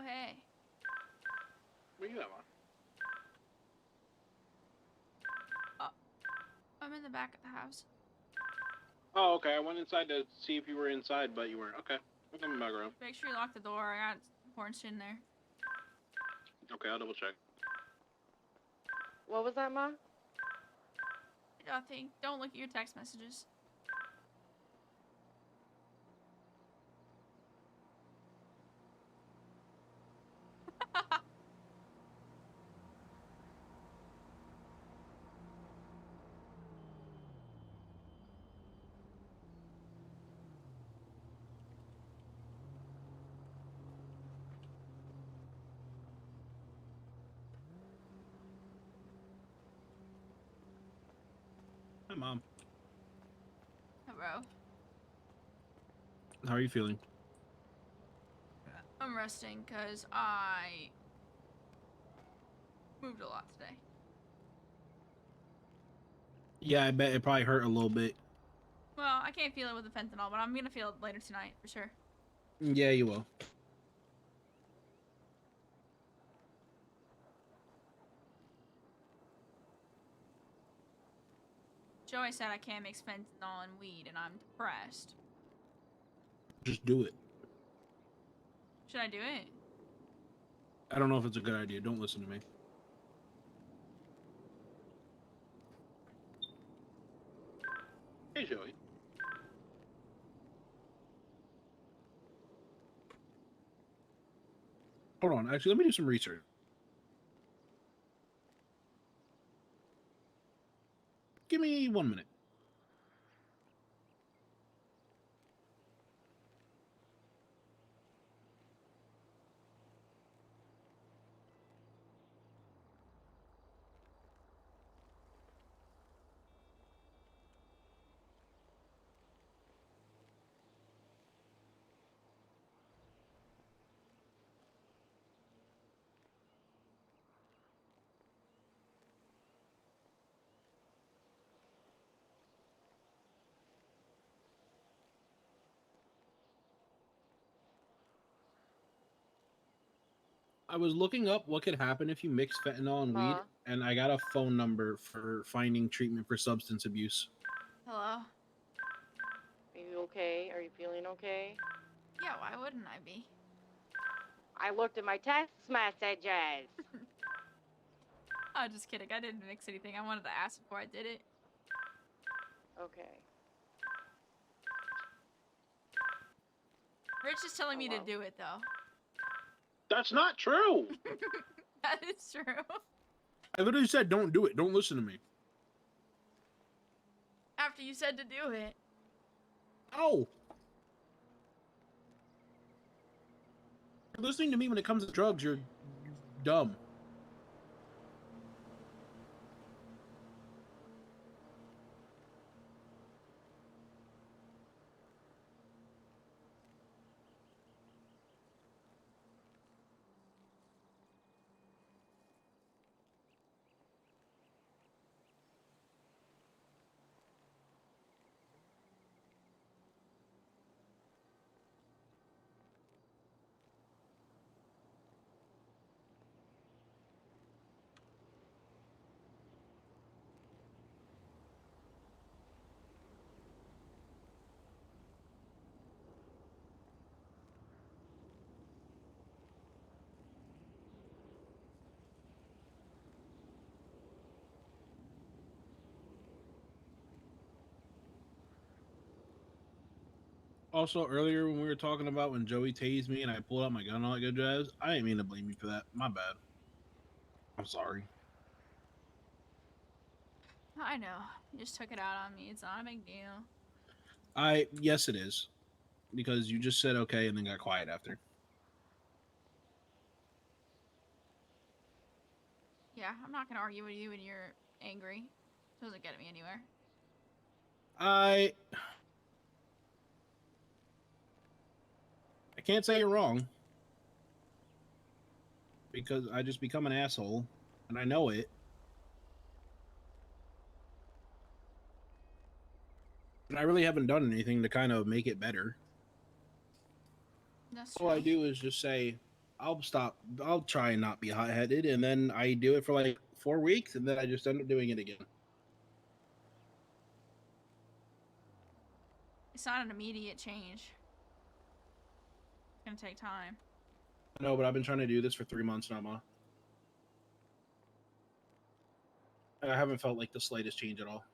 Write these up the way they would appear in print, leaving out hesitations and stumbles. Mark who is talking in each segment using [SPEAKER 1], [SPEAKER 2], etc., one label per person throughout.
[SPEAKER 1] hey.
[SPEAKER 2] Where you at, man?
[SPEAKER 1] Oh, I'm in the back of the house.
[SPEAKER 2] Oh, okay. I went inside to see if you were inside, but you weren't. Okay. I'm coming back around.
[SPEAKER 1] Make sure you lock the door. I got horns in there.
[SPEAKER 2] Okay, I'll double check.
[SPEAKER 3] What was that, Ma?
[SPEAKER 1] Nothing. Don't look at your text messages.
[SPEAKER 4] Hi, Mom.
[SPEAKER 1] Hello.
[SPEAKER 4] How are you feeling?
[SPEAKER 1] I'm resting because I moved a lot today.
[SPEAKER 4] Yeah, I bet it probably hurt a little bit.
[SPEAKER 1] Well, I can't feel it with the fentanyl, but I'm gonna feel it later tonight for sure.
[SPEAKER 4] Yeah, you will.
[SPEAKER 1] Joey said I can't mix fentanyl and weed, and I'm depressed.
[SPEAKER 4] Just do it.
[SPEAKER 1] Should I do it?
[SPEAKER 4] I don't know if it's a good idea. Don't listen to me.
[SPEAKER 2] Hey, Joey.
[SPEAKER 4] Hold on. Actually, let me do some research. Give me 1 minute. I was looking up what could happen if you mix fentanyl and weed,
[SPEAKER 3] Ma?
[SPEAKER 4] and I got a phone number for finding treatment for substance abuse.
[SPEAKER 1] Hello?
[SPEAKER 3] Are you okay? Are you feeling okay?
[SPEAKER 1] Yeah, why wouldn't I be?
[SPEAKER 3] I looked at my text messages.
[SPEAKER 1] Oh, just kidding. I didn't mix anything. I wanted to ask before I did it.
[SPEAKER 3] Okay.
[SPEAKER 1] Rich is telling me to
[SPEAKER 3] Hello?
[SPEAKER 1] do it, though.
[SPEAKER 2] That's not true.
[SPEAKER 1] That is true.
[SPEAKER 4] I literally said, don't do it. Don't listen to me.
[SPEAKER 1] After you said to do it.
[SPEAKER 4] Oh. You're listening to me when it comes to drugs, you're dumb. Also, earlier when we were talking about when Joey tased me and I pulled out my gun and all that good jazz, I didn't mean to blame you for that. My bad. I'm sorry.
[SPEAKER 1] I know. You just took it out on me. It's not a big deal.
[SPEAKER 4] Yes, it is. Because you just said okay and then got quiet after.
[SPEAKER 1] Yeah, I'm not gonna argue with you when you're angry. It doesn't get me anywhere.
[SPEAKER 4] I can't say you're wrong. Because I just become an asshole and I know it. And I really haven't done anything to kind of make it better.
[SPEAKER 1] That's
[SPEAKER 4] All I
[SPEAKER 1] true.
[SPEAKER 4] do is just say, I'll stop. I'll try and not be hot headed, and then I do it for like 4 weeks, and then I just end up doing it again.
[SPEAKER 1] It's not an immediate change. It's gonna take time.
[SPEAKER 4] No, but I've been trying to do this for 3 months now, Ma. I haven't felt like the slightest change at all.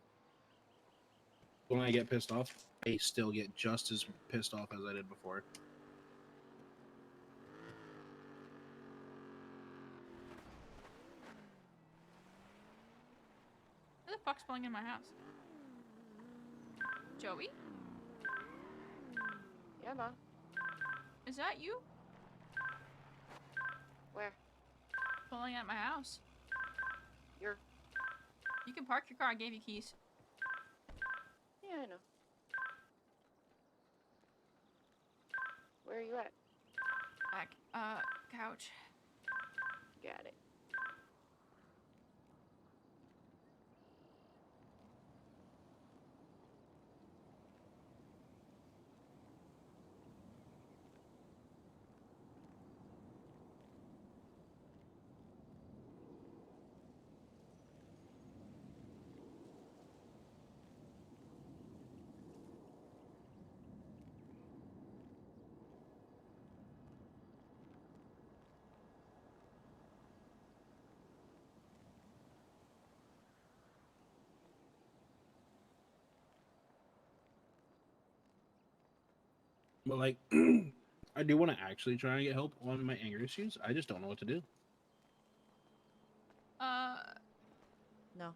[SPEAKER 4] When I get pissed off, I still get just as pissed off as I did before.
[SPEAKER 1] Who the fuck's pulling in my house? Joey?
[SPEAKER 3] Yeah, Ma.
[SPEAKER 1] Is that you?
[SPEAKER 3] Where?
[SPEAKER 1] Pulling at my house.
[SPEAKER 3] You're...
[SPEAKER 1] You can park your car. I gave you keys.
[SPEAKER 3] Yeah, I know. Where are you at?
[SPEAKER 1] Back. Couch.
[SPEAKER 3] Got it.
[SPEAKER 4] But like, I do want to actually try and get help on my anger issues. I just don't know what to do.
[SPEAKER 5] No.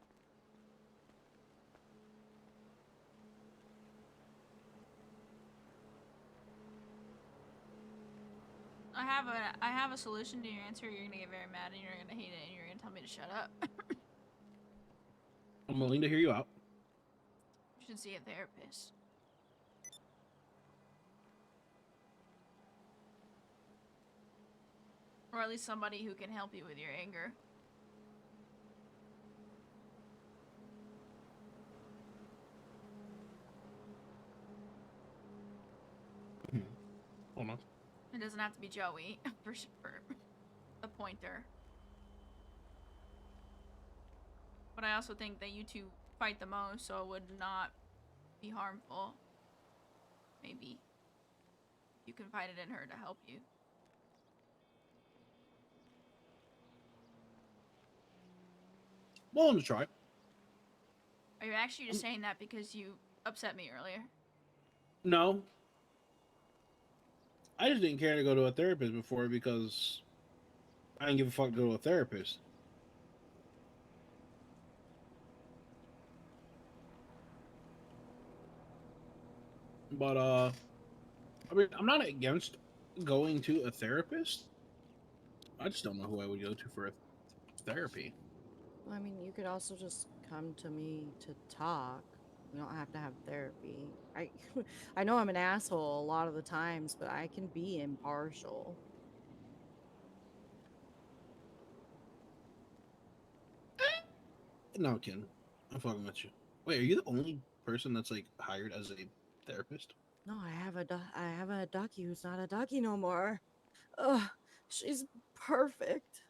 [SPEAKER 1] I have a solution to your answer. You're gonna get very mad and you're gonna hate it and you're gonna tell me to shut up.
[SPEAKER 4] I'm willing to hear you out.
[SPEAKER 1] You should see a therapist. Or at least somebody who can help you with your anger.
[SPEAKER 4] Hold on.
[SPEAKER 1] It doesn't have to be Joey for a pointer. But I also think that you two fight the most, so it would not be harmful. Maybe you confided in her to help you.
[SPEAKER 4] Willing to try.
[SPEAKER 1] Are you actually just saying that because you upset me earlier?
[SPEAKER 4] No. I just didn't care to go to a therapist before because I didn't give a fuck to go to a therapist. But I mean, I'm not against going to a therapist. I just don't know who I would go to for a therapy.
[SPEAKER 5] Well, I mean, you could also just come to me to talk. You don't have to have therapy. I know I'm an asshole a lot of the times, but I can be impartial.
[SPEAKER 4] No, I'm kidding. I'm fucking with you. Wait, are you the only person that's like hired as a therapist?
[SPEAKER 5] No, I have a ducky who's not a ducky no more. Ugh, she's perfect.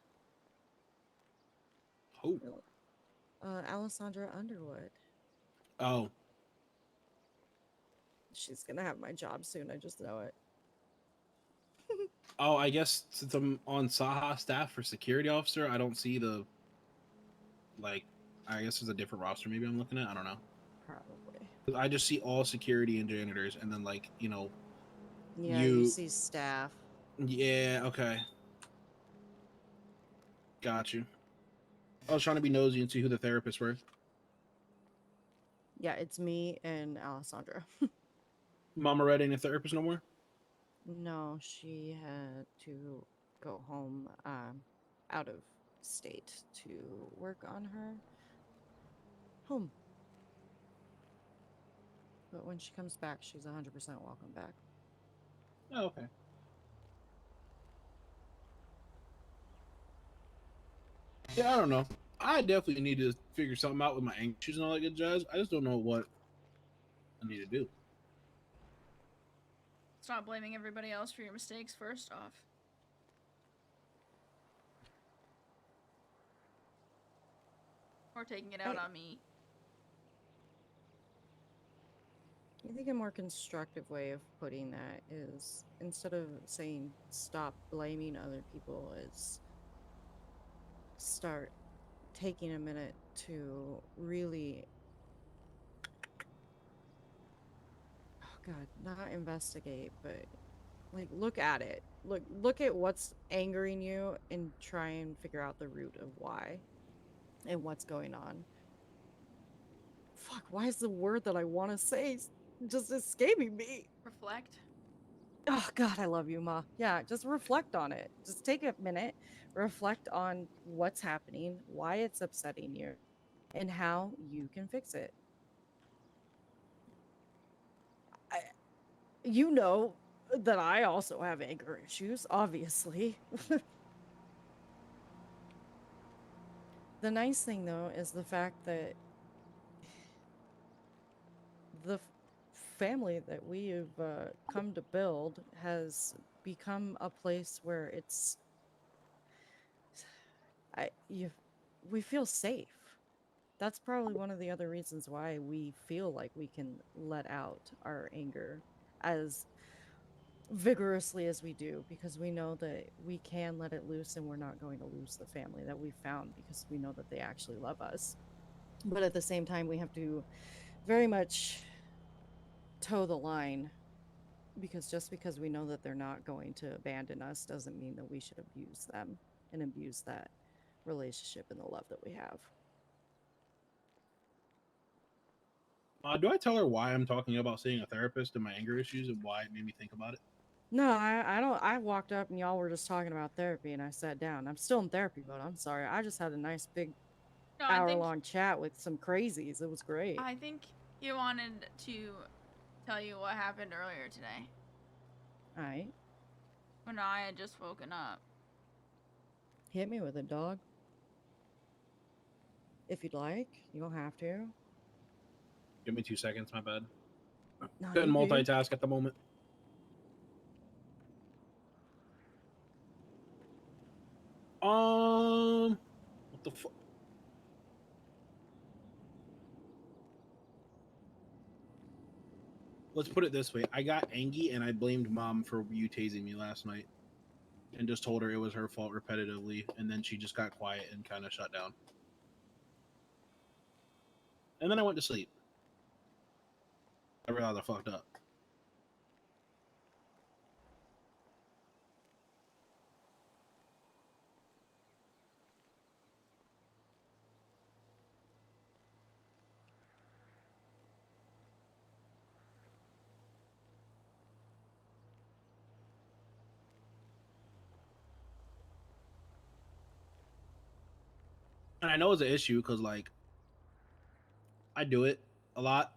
[SPEAKER 4] Oh.
[SPEAKER 5] Alessandra Underwood.
[SPEAKER 4] Oh.
[SPEAKER 5] She's gonna have my job soon. I just know it.
[SPEAKER 4] Oh, I guess since I'm on Saha staff for security officer, I don't see the like. I guess there's a different roster. Maybe I'm looking at. I don't know.
[SPEAKER 5] Probably.
[SPEAKER 4] 'Cause I just see all security and janitors, and then like
[SPEAKER 5] Yeah, you see staff.
[SPEAKER 4] Yeah. Okay. Got you. I was trying to be nosy and see who the therapists were.
[SPEAKER 5] Yeah, it's me and Alessandra.
[SPEAKER 4] Mama Red ain't a therapist no more.
[SPEAKER 5] No, she had to go home out of state to work on her home. But when she comes back, she's 100% welcome back.
[SPEAKER 4] Oh, okay. Yeah, I don't know. I definitely need to figure something out with my anger issues and all that good jazz. I just don't know what I need to do.
[SPEAKER 1] Stop blaming everybody else for your mistakes first off. Or taking it out
[SPEAKER 5] I-
[SPEAKER 1] on me.
[SPEAKER 5] I think a more constructive way of putting that is instead of saying stop blaming other people, is start taking a minute to really, oh God, not investigate, but like look at it. Look at what's angering you and try and figure out the root of why and what's going on. Fuck, why is the word that I want to say just escaping me?
[SPEAKER 1] Reflect.
[SPEAKER 5] Oh God, I love you, Ma. Yeah, just reflect on it. Just take a minute, reflect on what's happening, why it's upsetting you, and how you can fix it. I, you know that I also have anger issues, obviously. The nice thing though is the fact that the family that we've come to build has become a place where it's I you we feel safe. That's probably one of the other reasons why we feel like we can let out our anger as vigorously as we do, because we know that we can let it loose and we're not going to lose the family that we found because we know that they actually love us. But at the same time, we have to very much toe the line, because just because we know that they're not going to abandon us doesn't mean that we should abuse them and abuse that relationship and the love that we have.
[SPEAKER 4] Do I tell her why I'm talking about seeing a therapist and my anger issues and why it made me think about it?
[SPEAKER 5] No, I don't. I walked up and y'all were just talking about therapy and I sat down. I'm still in therapy, but I'm sorry. I just had a nice big
[SPEAKER 1] No,
[SPEAKER 5] hour-long chat with some crazies. It was great.
[SPEAKER 1] I think he wanted to tell you what happened earlier today.
[SPEAKER 5] All right.
[SPEAKER 1] When I had just woken up.
[SPEAKER 5] Hit me with it, dog. If you'd like. You don't have to.
[SPEAKER 4] Give me 2 seconds, my bad.
[SPEAKER 5] No,
[SPEAKER 4] Couldn't
[SPEAKER 5] you good.
[SPEAKER 4] multitask at the moment. What the fuck? Let's put it this way. I got angry and I blamed mom for you tasing me last night and just told her it was her fault repetitively. And then she just got quiet and kind of shut down. And then I went to sleep. I realized I fucked up. And I know it's an issue because, like, I do it a lot.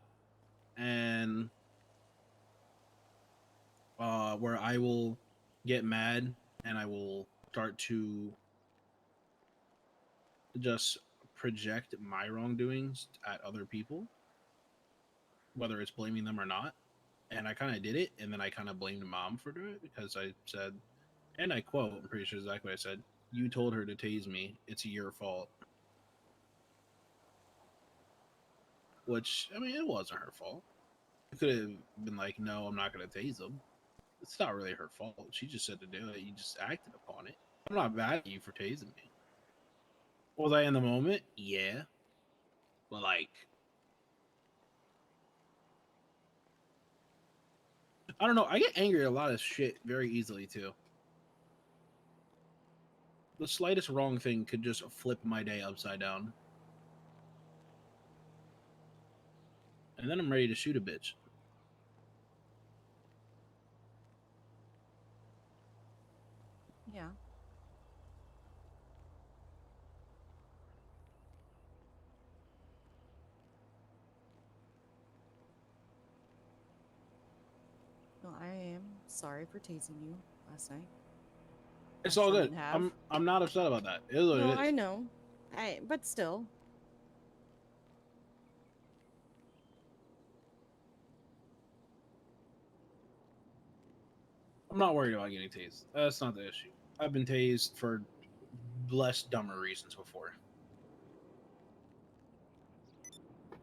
[SPEAKER 4] And where I will get mad and I will start to just project my wrongdoings at other people, whether it's blaming them or not. And I kind of did it, and then I kind of blamed mom for doing it because I said, and I quote, I'm pretty sure exactly what I said, "You told her to tase me. It's your fault." Which, I mean, it wasn't her fault. It could have been like, "No, I'm not going to tase him." It's not really her fault. She just said to do it. You just acted upon it. I'm not mad at you for tasing me. Was I in the moment? Yeah. But, like, I don't know. I get angry at a lot of shit very easily, too. The slightest wrong thing could just flip my day upside down. And then I'm ready to shoot a bitch.
[SPEAKER 5] Yeah. Well, I am sorry for teasing you last night.
[SPEAKER 4] It's
[SPEAKER 5] I
[SPEAKER 4] all good.
[SPEAKER 5] shouldn't have.
[SPEAKER 4] I'm not upset about that. It is what
[SPEAKER 5] No,
[SPEAKER 4] it is.
[SPEAKER 5] I know. But still.
[SPEAKER 4] I'm not worried about getting tased. That's not the issue. I've been tased for less dumber reasons before.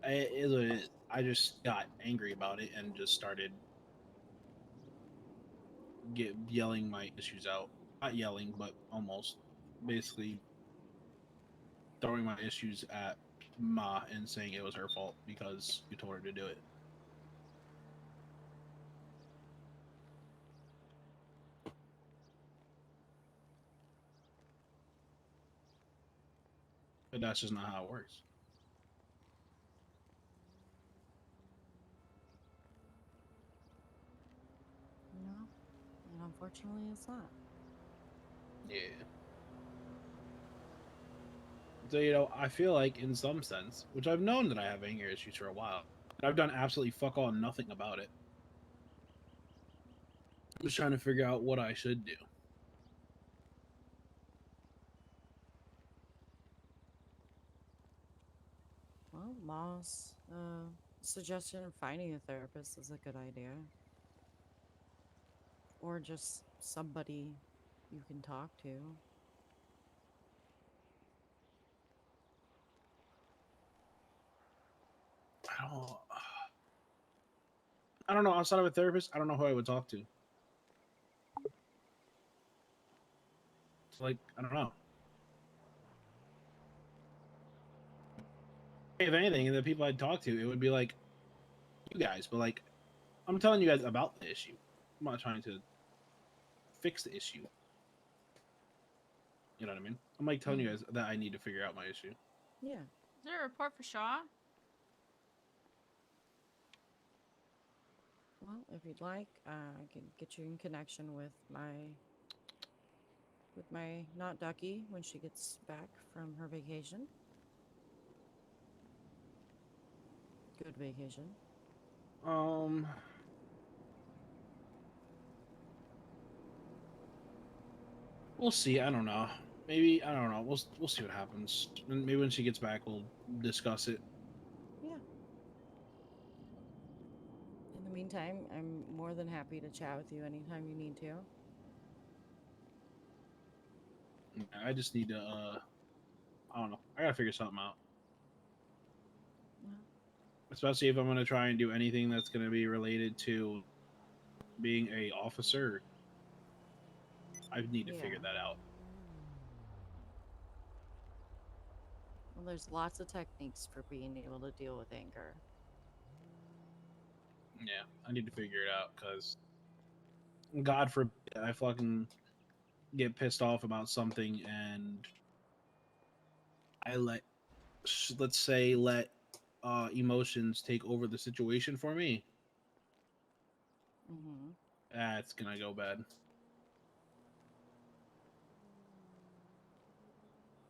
[SPEAKER 4] It is what it is. I just got angry about it and just started yelling my issues out. Not yelling, but almost. Basically throwing my issues at Ma and saying it was her fault because you told her to do it. But that's just not how it works.
[SPEAKER 5] You know? And unfortunately, it's not.
[SPEAKER 4] Yeah. So, I feel like in some sense, which I've known that I have anger issues for a while, but I've done absolutely fuck all nothing about it. I'm just trying to figure out what I should do.
[SPEAKER 5] Well, Ma's suggestion of finding a therapist is a good idea. Or just somebody you can talk to.
[SPEAKER 4] I don't. I don't know. Outside of a therapist, I don't know who I would talk to. It's like, I don't know. If anything, the people I'd talk to, it would be like you guys, but like I'm telling you guys about the issue. I'm not trying to fix the issue. You know what I mean? I'm like telling you guys that I need to figure out my issue.
[SPEAKER 5] Yeah.
[SPEAKER 1] Is there a report for Shaw?
[SPEAKER 5] Well, if you'd like, I can get you in connection with my not Ducky when she gets back from her vacation. Good vacation.
[SPEAKER 4] We'll see. I don't know. Maybe I don't know. We'll see what happens. Maybe when she gets back, we'll discuss it.
[SPEAKER 5] Yeah. In the meantime, I'm more than happy to chat with you anytime you need to.
[SPEAKER 4] I just need to. I don't know. I gotta figure something out.
[SPEAKER 5] Yeah.
[SPEAKER 4] Especially if I'm gonna try and do anything that's gonna be related to being a officer. I need to figure that out.
[SPEAKER 5] Well, there's lots of techniques for being able to deal with anger.
[SPEAKER 4] Yeah, I need to figure it out because God forbid I fucking get pissed off about something and I let's say let emotions take over the situation for me.
[SPEAKER 5] Mm-hmm.
[SPEAKER 4] That's gonna go bad.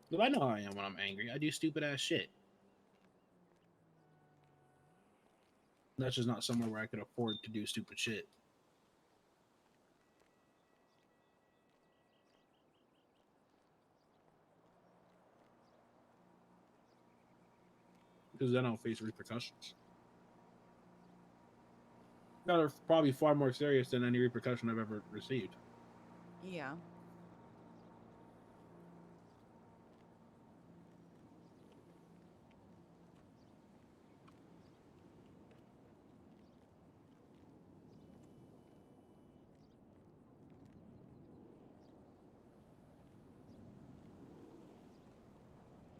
[SPEAKER 4] But I know how I am when I'm angry. I do stupid ass shit. That's just not somewhere where I could afford to do stupid shit. Because then I'll face repercussions that are probably far more serious than any repercussion I've ever received.
[SPEAKER 5] Yeah.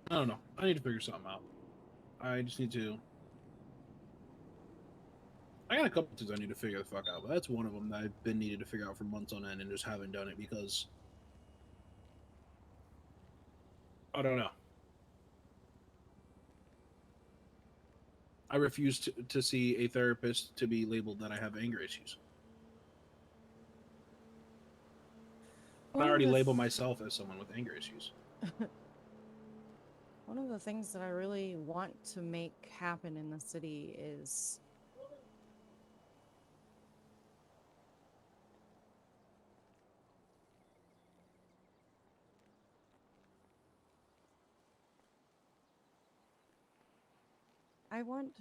[SPEAKER 4] I don't know. I need to figure something out. I just need to. I got a couple things I need to figure the fuck out, but that's one of them that I've been needed to figure out for months on end and just haven't done it because I don't know. I refuse to see a therapist to be labeled that I have anger issues. I
[SPEAKER 5] One of
[SPEAKER 4] already
[SPEAKER 5] the
[SPEAKER 4] label myself as someone with anger issues.
[SPEAKER 5] one of the things that I really want to make happen in the city is I want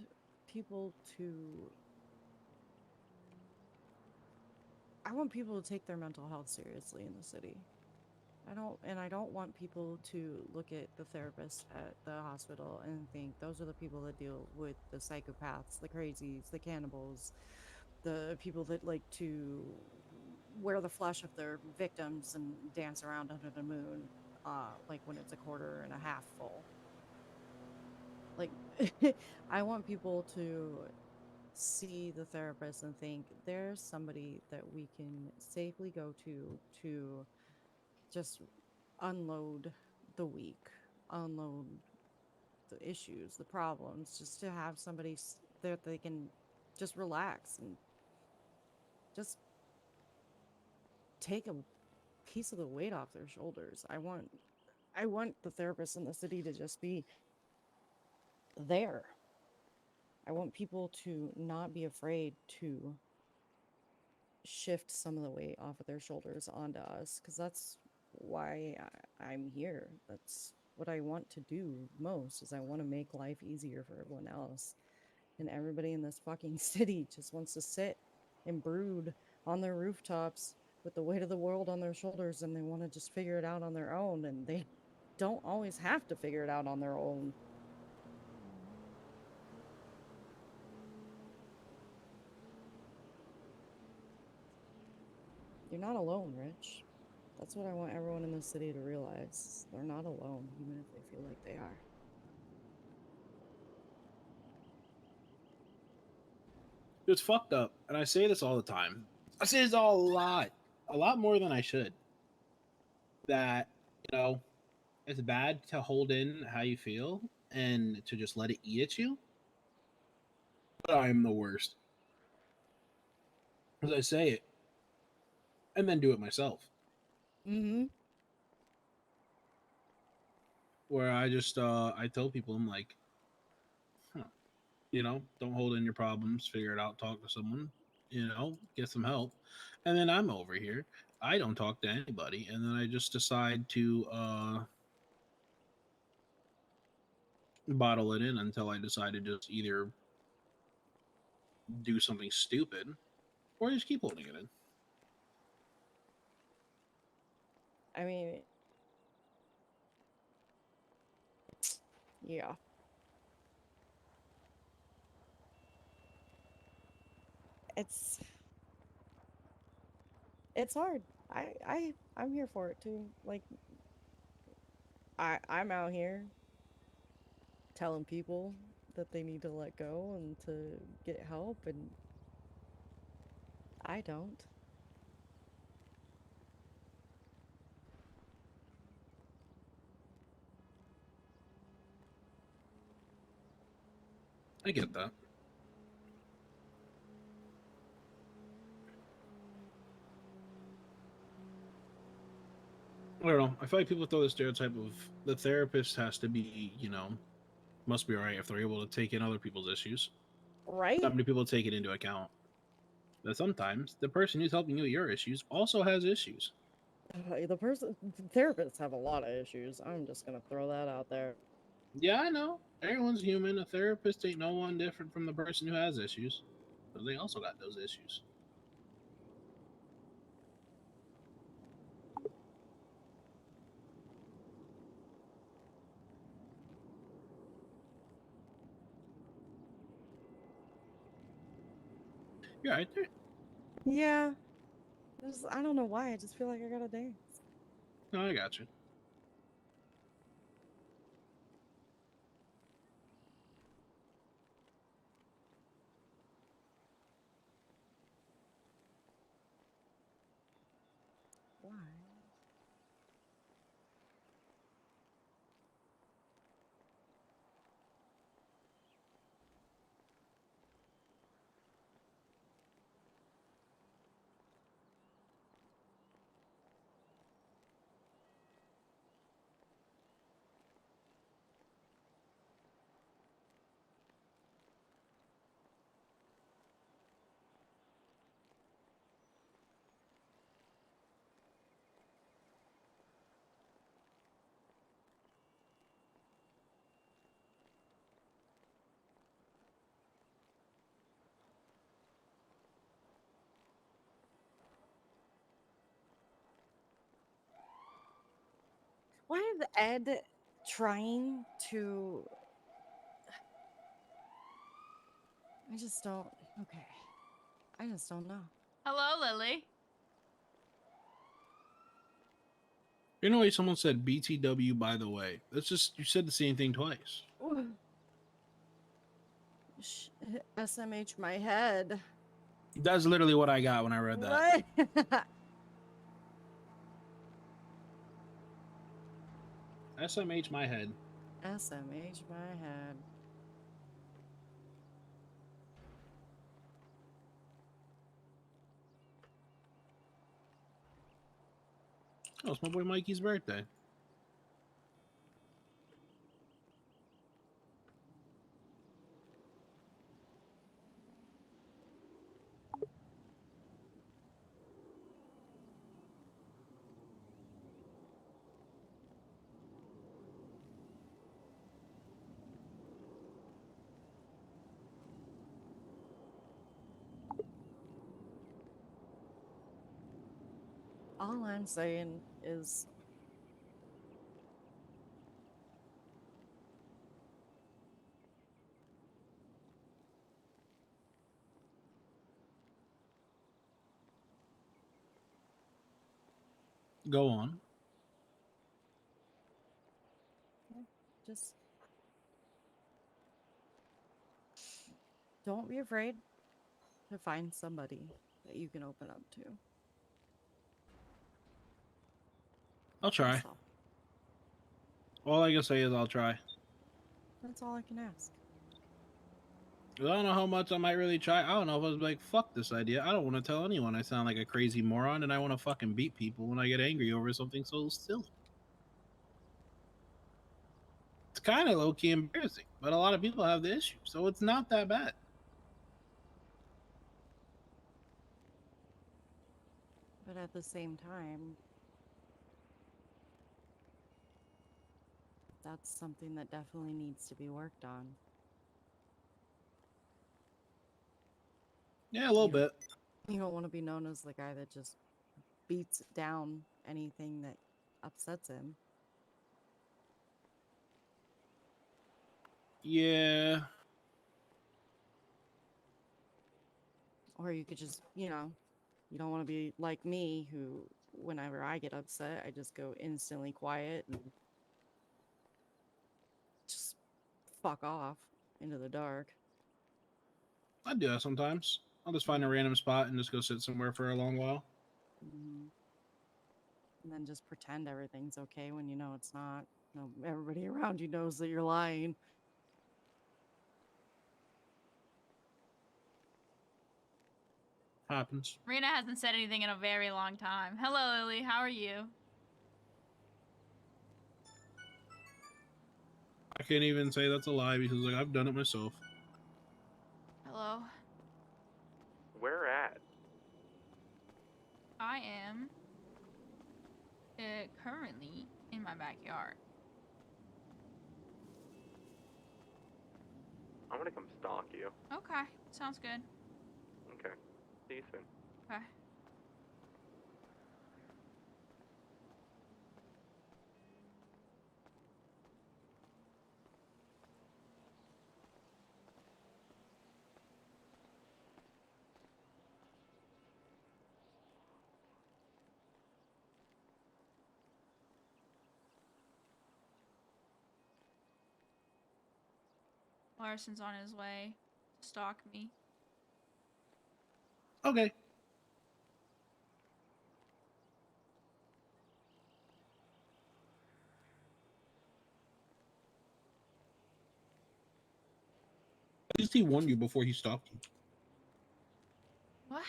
[SPEAKER 5] people to I want people to take their mental health seriously in the city. I don't want people to look at the therapist at the hospital and think those are the people that deal with the psychopaths, the crazies, the cannibals, the people that like to wear the flesh of their victims and dance around under the moon, like when it's a quarter and a half full. Like, I want people to see the therapist and think there's somebody that we can safely go to just unload the week, unload the issues, the problems, just to have somebody that they can just relax and just take a piece of the weight off their shoulders. I want the therapists in the city to just be there. I want people to not be afraid to shift some of the weight off of their shoulders onto us, because that's why I'm here. That's what I want to do most, is I want to make life easier for everyone else. And everybody in this fucking city just wants to sit and brood on their rooftops with the weight of the world on their shoulders, and they want to just figure it out on their own, and they don't always have to figure it out on their own. You're not alone, Rich. That's what I want everyone in this city to realize. They're not alone, even if they feel like they are.
[SPEAKER 4] It's fucked up, and I say this all the time. I say this a lot more than I should. That, you know, it's bad to hold in how you feel and to just let it eat at you. But I am the worst. As I say it, and then do it myself.
[SPEAKER 5] Mm-hmm.
[SPEAKER 4] Where I tell people, I'm like, huh, don't hold in your problems, figure it out, talk to someone, get some help. And then I'm over here. I don't talk to anybody, and then I just decide to bottle it in until I decide to just either do something stupid or just keep holding it in.
[SPEAKER 5] I mean, yeah. It's it's hard. I'm here for it too. Like, I'm out here telling people that they need to let go and to get help, and I don't.
[SPEAKER 4] I get that. I don't know. I feel like people throw the stereotype of the therapist has to be, must be alright if they're able to take in other people's issues.
[SPEAKER 5] Right?
[SPEAKER 4] Not many people take it into account. That sometimes the person who's helping you with your issues also has issues.
[SPEAKER 5] Therapists have a lot of issues. I'm just gonna throw that out there.
[SPEAKER 4] Yeah, I know. Everyone's human. A therapist ain't no one different from the person who has issues. But they also got those issues. You're right there.
[SPEAKER 5] Yeah. I don't know why. I just feel like I gotta dance.
[SPEAKER 4] No, I got you.
[SPEAKER 5] Why? Why is Ed trying to? I just don't. Okay. I just don't know.
[SPEAKER 1] Hello, Lily.
[SPEAKER 4] You know, someone said BTW. By the way, that's just you said the same thing twice.
[SPEAKER 5] SMH my head.
[SPEAKER 4] That's literally what I got when I read that.
[SPEAKER 5] What?
[SPEAKER 4] SMH my head.
[SPEAKER 5] SMH my head.
[SPEAKER 4] Oh, it's my boy Mikey's birthday.
[SPEAKER 5] All I'm saying is
[SPEAKER 4] Go on.
[SPEAKER 5] just don't be afraid to find somebody that you can open up to.
[SPEAKER 4] I'll try.
[SPEAKER 5] That's all.
[SPEAKER 4] All I can say is I'll try.
[SPEAKER 5] That's all I can ask.
[SPEAKER 4] 'Cause I don't know how much I might really try. I don't know if I was like, fuck this idea. I don't want to tell anyone I sound like a crazy moron and I want to fucking beat people when I get angry over something so silly. It's kind of low-key embarrassing, but a lot of people have the issue, so it's not that bad.
[SPEAKER 5] But at the same time, that's something that definitely needs to be worked on.
[SPEAKER 4] Yeah, a little
[SPEAKER 5] You don't-
[SPEAKER 4] bit.
[SPEAKER 5] You don't want to be known as the guy that just beats down anything that upsets him.
[SPEAKER 4] Yeah.
[SPEAKER 5] Or you could just, you don't want to be like me, who, whenever I get upset, I just go instantly quiet and just fuck off into the dark.
[SPEAKER 4] I do that sometimes. I'll just find a random spot and just go sit somewhere for a long while.
[SPEAKER 5] Hmm. And then just pretend everything's okay when you know it's not. No, everybody around you knows that you're lying.
[SPEAKER 4] Happens.
[SPEAKER 1] Reyna hasn't said anything in a very long time. Hello, Lily. How are you?
[SPEAKER 4] I can't even say that's a lie because like I've done it myself.
[SPEAKER 1] Hello.
[SPEAKER 6] Where at?
[SPEAKER 1] I am currently in my backyard.
[SPEAKER 6] I'm gonna come stalk you.
[SPEAKER 1] Okay, sounds good.
[SPEAKER 6] Okay. See you soon.
[SPEAKER 1] Okay. Larson's on his way to stalk me.
[SPEAKER 4] Okay. At least he warned you before he stalked you.
[SPEAKER 1] What?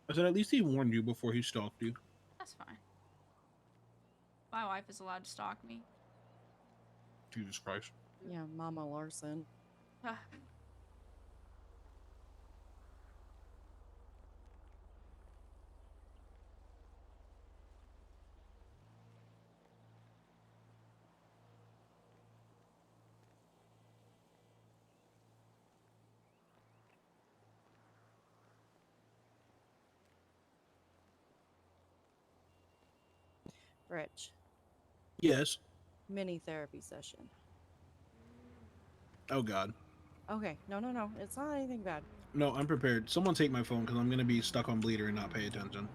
[SPEAKER 4] I said at least he warned you before he stalked you.
[SPEAKER 1] That's fine. My wife is allowed to stalk me.
[SPEAKER 4] Jesus Christ.
[SPEAKER 5] Yeah, Mama Larson. Rich,
[SPEAKER 4] Yes.
[SPEAKER 5] Mini therapy session.
[SPEAKER 4] Oh God.
[SPEAKER 5] Okay, no. It's not anything bad.
[SPEAKER 4] No, I'm prepared. Someone take my phone because I'm gonna be stuck on bleeder and not pay attention.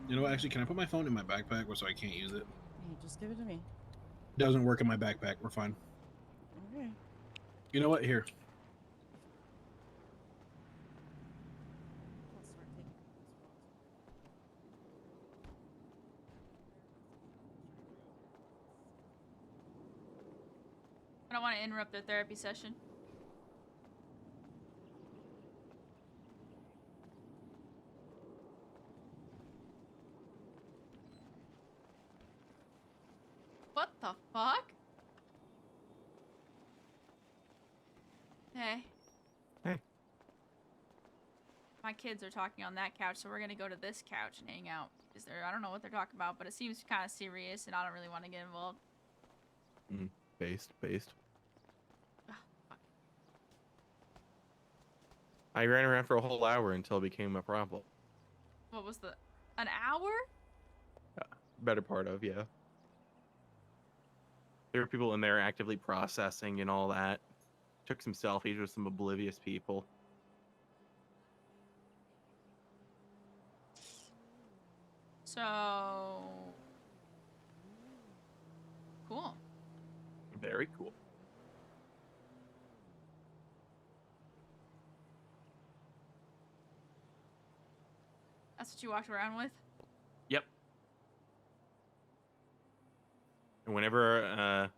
[SPEAKER 4] You know what? Actually, can I put my phone in my backpack so I can't use it?
[SPEAKER 5] Hey, just give it to me.
[SPEAKER 4] Doesn't work in my backpack. We're fine.
[SPEAKER 5] Okay.
[SPEAKER 4] You know what? Here.
[SPEAKER 5] I'll start taking responsibility.
[SPEAKER 1] I don't want to interrupt their therapy session. What the fuck? Hey.
[SPEAKER 6] Hey.
[SPEAKER 1] My kids are talking on that couch, so we're gonna go to this couch and hang out. Is there? I don't know what they're talking about, but it seems kind of serious, and I don't really want to get involved.
[SPEAKER 6] Based.
[SPEAKER 1] Ugh, fuck.
[SPEAKER 6] I ran around for a whole hour until it became a problem.
[SPEAKER 1] What was the? An hour?
[SPEAKER 6] Better part of, yeah. There were people in there actively processing and all that. Took some selfies with some oblivious people.
[SPEAKER 1] So cool.
[SPEAKER 6] Very cool.
[SPEAKER 1] That's what you walked around with?
[SPEAKER 6] Yep. And whenever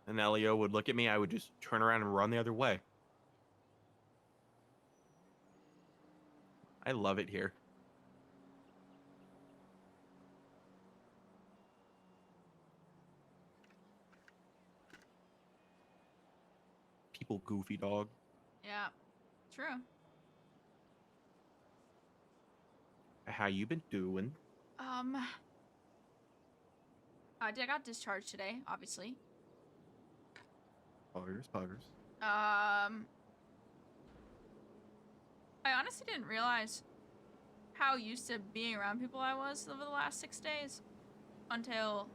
[SPEAKER 6] an LEO would look at me, I would just turn around and run the other way. I love it here. People goofy, dog.
[SPEAKER 1] Yeah. True.
[SPEAKER 6] How you been doing?
[SPEAKER 1] I got discharged today, obviously.
[SPEAKER 6] Poggers.
[SPEAKER 1] I honestly didn't realize how used to being around people I was over the last 6 days until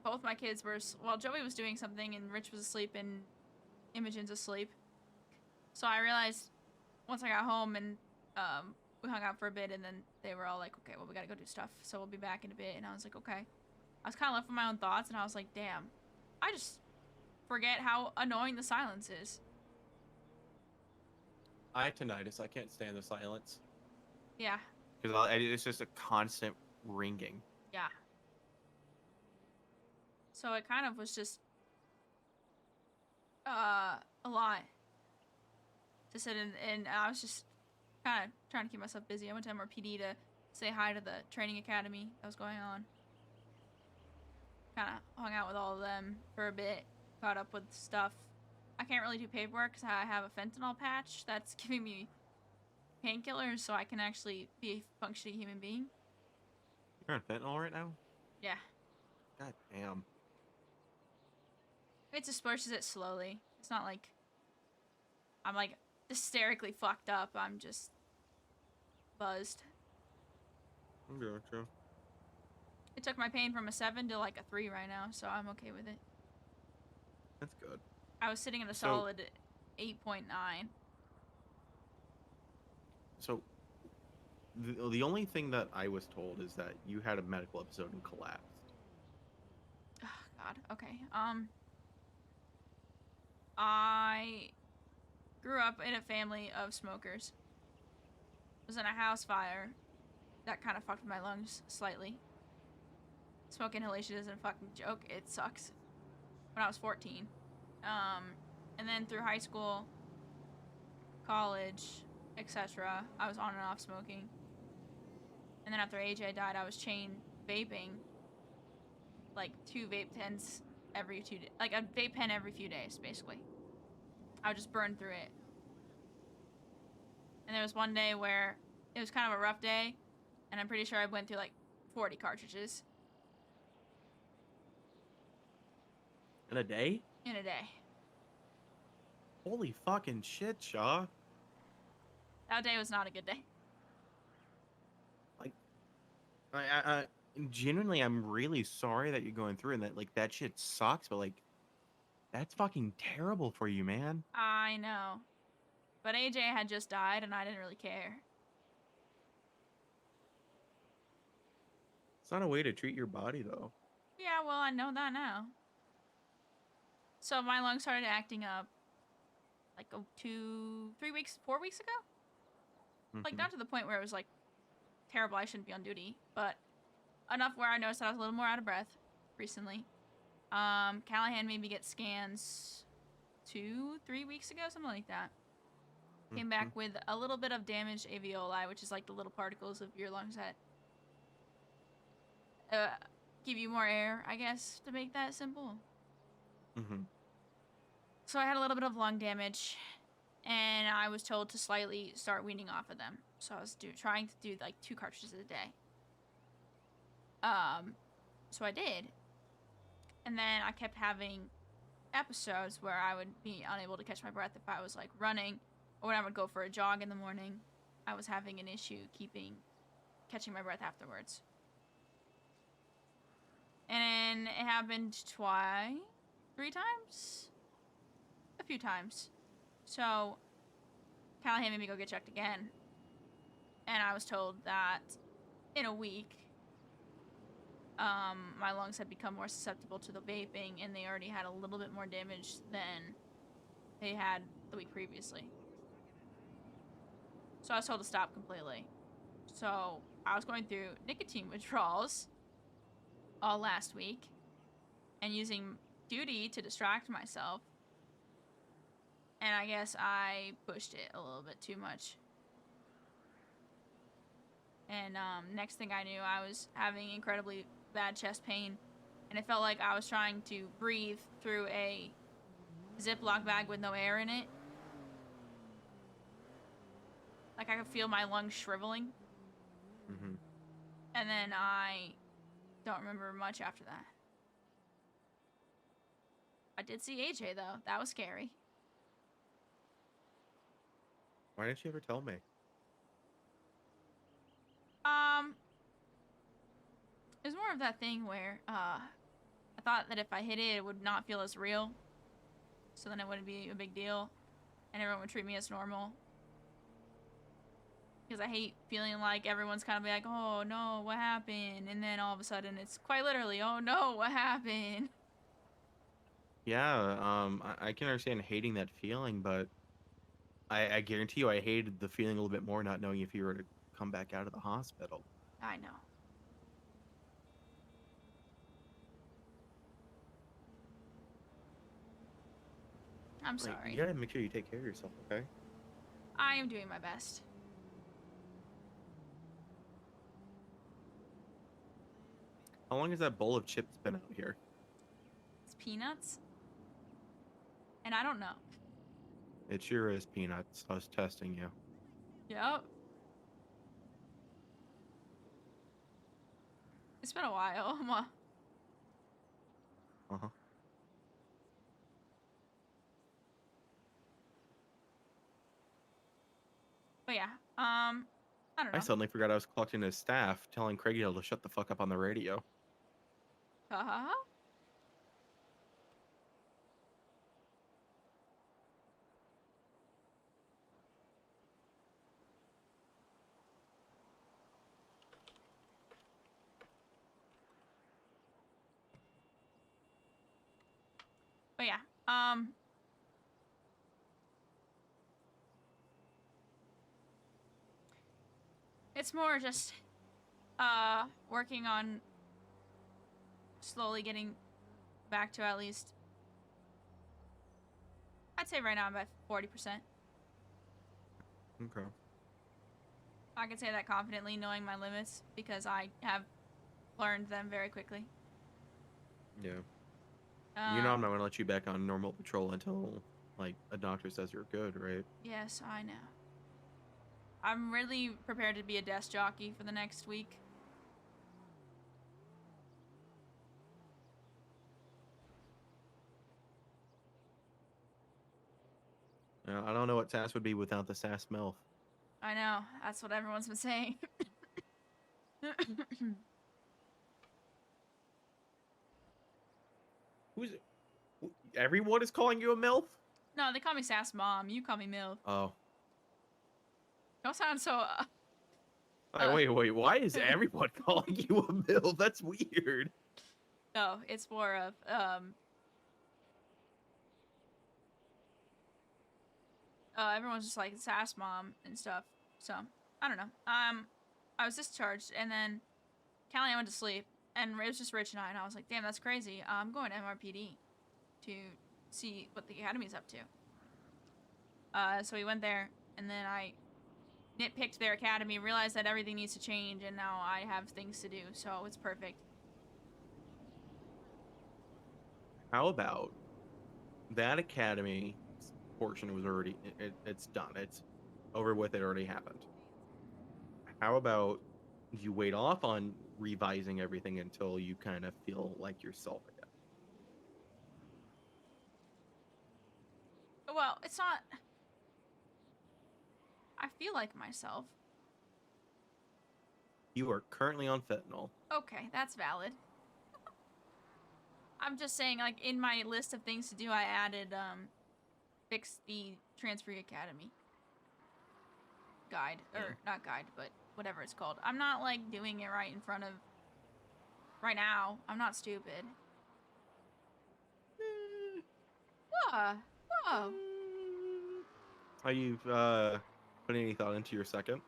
[SPEAKER 1] both my kids were, well, Joey was doing something and Rich was asleep and Imogen's asleep. So I realized once I got home and we hung out for a bit, and then they were all like, okay, well, we gotta go do stuff, so we'll be back in a bit. And I was like, okay. I was kind of left with my own thoughts, and I was like, damn, I just forget how annoying the silence is.
[SPEAKER 6] I have tinnitus. I can't stand the silence.
[SPEAKER 1] Yeah,
[SPEAKER 6] Because it's just a constant ringing.
[SPEAKER 1] yeah. So it kind of was just a lot to sit in, and I was just kind of trying to keep myself busy. I went to MRPD to say hi to the training academy that was going on. Kind of hung out with all of them for a bit, caught up with stuff. I can't really do paperwork because I have a fentanyl patch that's giving me painkillers so I can actually be a functioning human being.
[SPEAKER 6] You're on fentanyl right now?
[SPEAKER 1] Yeah.
[SPEAKER 6] God damn.
[SPEAKER 1] It disperses it slowly. It's not like I'm like hysterically fucked up. I'm just buzzed.
[SPEAKER 6] Gotcha.
[SPEAKER 1] It took my pain from a 7 to like a 3 right now, so I'm okay with it.
[SPEAKER 6] That's good.
[SPEAKER 1] I was sitting at a
[SPEAKER 6] So-
[SPEAKER 1] solid 8.9.
[SPEAKER 6] So, the only thing that I was told is that you had a medical episode and collapsed.
[SPEAKER 1] Oh, God. Okay. I grew up in a family of smokers. Was in a house fire that kind of fucked with my lungs slightly. Smoke inhalation isn't a fucking joke. It sucks. When I was 14. And then through high school, college, etc., I was on and off smoking. And then after AJ died, I was chain vaping. Like 2 vape pens every 2 days. Like a vape pen every few days, basically. I would just burn through it. And there was one day where it was kind of a rough day, and I'm pretty sure I went through like 40 cartridges
[SPEAKER 6] In a day?
[SPEAKER 1] in a day.
[SPEAKER 6] Holy fucking shit, Shaw.
[SPEAKER 1] That day was not a good day.
[SPEAKER 6] I genuinely, I'm really sorry that you're going through and that like that shit sucks, but like that's fucking terrible for you, man.
[SPEAKER 1] I know. But AJ had just died and I didn't really care.
[SPEAKER 6] It's not a way to treat your body though.
[SPEAKER 1] Yeah, well, I know that now. So my lungs started acting up like 3 weeks, 4 weeks ago? Like,
[SPEAKER 6] Mhm.
[SPEAKER 1] not to the point where it was like terrible, I shouldn't be on duty, but enough where I noticed that I was a little more out of breath recently. Callahan made me get scans 2-3 weeks ago, something like that. Came back
[SPEAKER 6] Mhm.
[SPEAKER 1] with a little bit of damaged alveoli, which is like the little particles of your lungs that give you more air, I guess, to make that simple.
[SPEAKER 6] Mhm.
[SPEAKER 1] So I had a little bit of lung damage, and I was told to slightly start weaning off of them. So I was trying to do like 2 cartridges a day. So I did, and then I kept having episodes where I would be unable to catch my breath if I was like running, or when I would go for a jog in the morning. I was having an issue catching my breath afterwards. And it happened 3 times? A few times. So, Callahan made me go get checked again. And I was told that in a week, my lungs had become more susceptible to the vaping, and they already had a little bit more damage than they had the week previously. So I was told to stop completely. So I was going through nicotine withdrawals all last week and using duty to distract myself. And I guess I pushed it a little bit too much. And next thing I knew, I was having incredibly bad chest pain. And it felt like I was trying to breathe through a Ziploc bag with no air in it. Like I could feel my lungs shriveling.
[SPEAKER 6] Mhm.
[SPEAKER 1] And then I don't remember much after that. I did see AJ though. That was scary.
[SPEAKER 6] Why didn't you ever tell me?
[SPEAKER 1] It was more of that thing where I thought that if I hit it, it would not feel as real. So then it wouldn't be a big deal. And everyone would treat me as normal. Because I hate feeling like everyone's kind of like, oh no, what happened? And then all of a sudden it's quite literally, oh no, what happened?
[SPEAKER 6] Yeah, I can understand hating that feeling, but I guarantee you I hated the feeling a little bit more not knowing if you were to come back out of the hospital.
[SPEAKER 1] I know. I'm
[SPEAKER 6] Like, you
[SPEAKER 1] sorry.
[SPEAKER 6] gotta make sure you take care of yourself, okay?
[SPEAKER 1] I am doing my best.
[SPEAKER 6] How long has that bowl of chips been out here?
[SPEAKER 1] It's peanuts. And I don't know.
[SPEAKER 6] It sure is peanuts. I was testing you.
[SPEAKER 1] Yep. It's been a while.
[SPEAKER 6] Uh-huh.
[SPEAKER 1] But yeah, I don't
[SPEAKER 6] I
[SPEAKER 1] know.
[SPEAKER 6] suddenly forgot I was clocked into staff telling Craig to shut the fuck up on the radio.
[SPEAKER 1] Uh-huh. But yeah, it's more just working on slowly getting back to at least, I'd say right now I'm at 40%.
[SPEAKER 6] Okay.
[SPEAKER 1] I can say that confidently knowing my limits because I have learned them very quickly.
[SPEAKER 6] Yeah. I'm
[SPEAKER 1] Um,
[SPEAKER 6] not gonna let you back on normal patrol until, like, a doctor says you're good, right?
[SPEAKER 1] yes, I know. I'm really prepared to be a desk jockey for the next week.
[SPEAKER 6] I don't know what SAS would be without the SAS MILF.
[SPEAKER 1] I know, that's what everyone's been saying.
[SPEAKER 6] Who's everyone is calling you a MILF?
[SPEAKER 1] No, they call me Sass Mom. You call me Mill.
[SPEAKER 6] Oh.
[SPEAKER 1] Don't sound so.
[SPEAKER 6] Wait. Why is everyone calling you a MILF? That's weird.
[SPEAKER 1] No, it's more of everyone's just like Sass Mom and stuff. So I don't know. I was discharged, and then Callie and I went to sleep, and it was just Rich and I was like, damn, that's crazy. I'm going to MRPD to see what the academy's up to. So we went there, and then I nitpicked their academy, realized that everything needs to change, and now I have things to do, so it's perfect.
[SPEAKER 6] How about that academy portion was already it's done. It's over with. It already happened. How about you wait off on revising everything until you kind of feel like yourself again?
[SPEAKER 1] Well, it's not... I feel like myself.
[SPEAKER 6] You are currently on fentanyl.
[SPEAKER 1] Okay, that's valid. I'm just saying, like, in my list of things to do, I added, fix the Transfer Academy guide. Or, not guide, but whatever it's called. I'm not, like, doing it right in front of... Right now. I'm not stupid. Whoa.
[SPEAKER 6] Are you putting any thought into your second?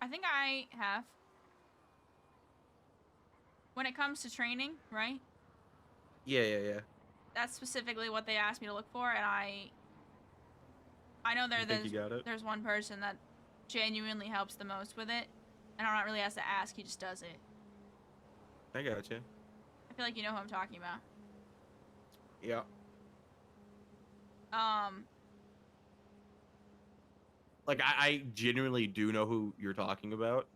[SPEAKER 1] I think I have. When it comes to training, right?
[SPEAKER 6] Yeah.
[SPEAKER 1] That's specifically what they asked me to look for, and I know there's one person that genuinely helps the most with it, and I'm not really asked to ask, he just does it.
[SPEAKER 6] I got you.
[SPEAKER 1] I feel like you know who I'm talking about.
[SPEAKER 6] Yeah. Like, I genuinely do know who you're talking about.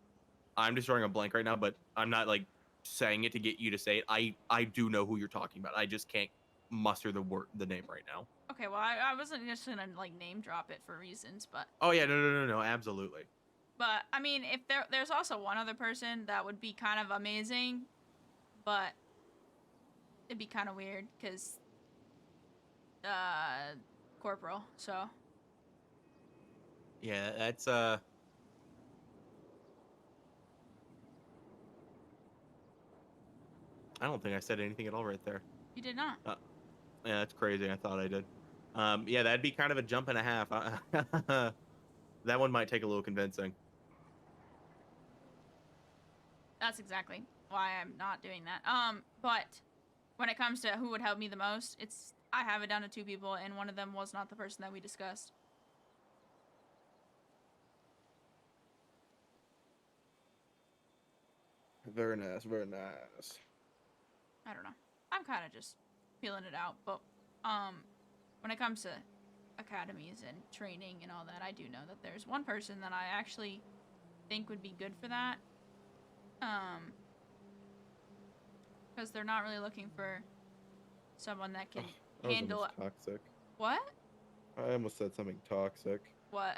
[SPEAKER 6] I'm just drawing a blank right now, but I'm not, like, saying it to get you to say it. I do know who you're talking about. I just can't muster the name right now.
[SPEAKER 1] Okay, well, I wasn't just gonna, like, name drop it for reasons, but...
[SPEAKER 6] Oh, yeah, no, absolutely.
[SPEAKER 1] But, I mean, if there's also one other person that would be kind of amazing, but it'd be kind of weird, because, Corporal, so...
[SPEAKER 6] Yeah, that's, I don't think I said anything at all right there.
[SPEAKER 1] You did not.
[SPEAKER 6] Yeah, that's crazy. I thought I did. Yeah, that'd be kind of a jump and a half. That one might take a little convincing.
[SPEAKER 1] That's exactly why I'm not doing that. But when it comes to who would help me the most, I have it down to 2 people, and one of them was not the person that we discussed.
[SPEAKER 6] Very nice, very nice.
[SPEAKER 1] I don't know. I'm kind of just feeling it out, but when it comes to academies and training and all that, I do know that there's one person that I actually think would be good for that. Because they're not really looking for someone that can handle...
[SPEAKER 6] Toxic.
[SPEAKER 1] What?
[SPEAKER 6] I almost said something toxic.
[SPEAKER 1] What?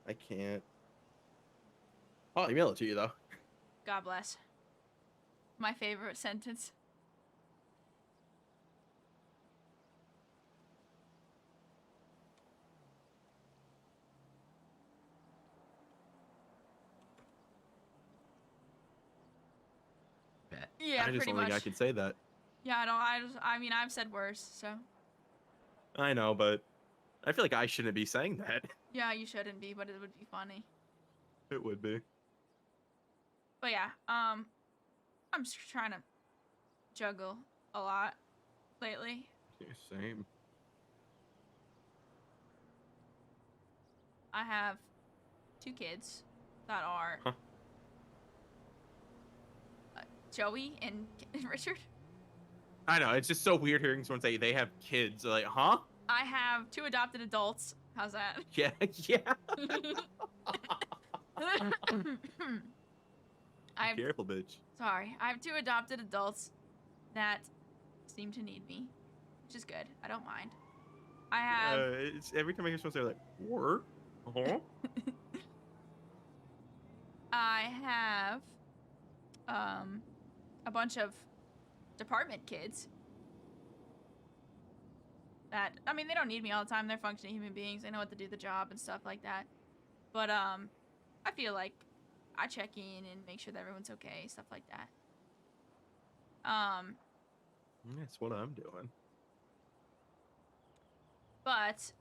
[SPEAKER 6] I can't. I'll email it to you, though.
[SPEAKER 1] God bless. My favorite sentence. Yeah,
[SPEAKER 6] I just
[SPEAKER 1] pretty
[SPEAKER 6] don't
[SPEAKER 1] much.
[SPEAKER 6] think I can say that.
[SPEAKER 1] Yeah, I mean, I've said worse, so.
[SPEAKER 6] I know, but I feel like I shouldn't be saying that.
[SPEAKER 1] Yeah, you shouldn't be, but it would be funny.
[SPEAKER 6] It would be.
[SPEAKER 1] But yeah, I'm just trying to juggle a lot lately.
[SPEAKER 6] Yeah, same.
[SPEAKER 1] I have 2 kids that are Joey and Richard.
[SPEAKER 6] I know, it's just so weird hearing someone say they have kids. Like, huh?
[SPEAKER 1] I have 2 adopted adults. How's that?
[SPEAKER 6] Yeah. Careful, bitch.
[SPEAKER 1] Sorry, I have 2 adopted adults that seem to need me, which is good. I don't mind. I have.
[SPEAKER 6] It's every time I hear someone say like, "What?"
[SPEAKER 1] I have a bunch of department kids that, I mean, they don't need me all the time. They're functioning human beings. They know what to do the job and stuff like that. But, I feel like I check in and make sure that everyone's okay, stuff like that.
[SPEAKER 6] That's what I'm doing.
[SPEAKER 1] But,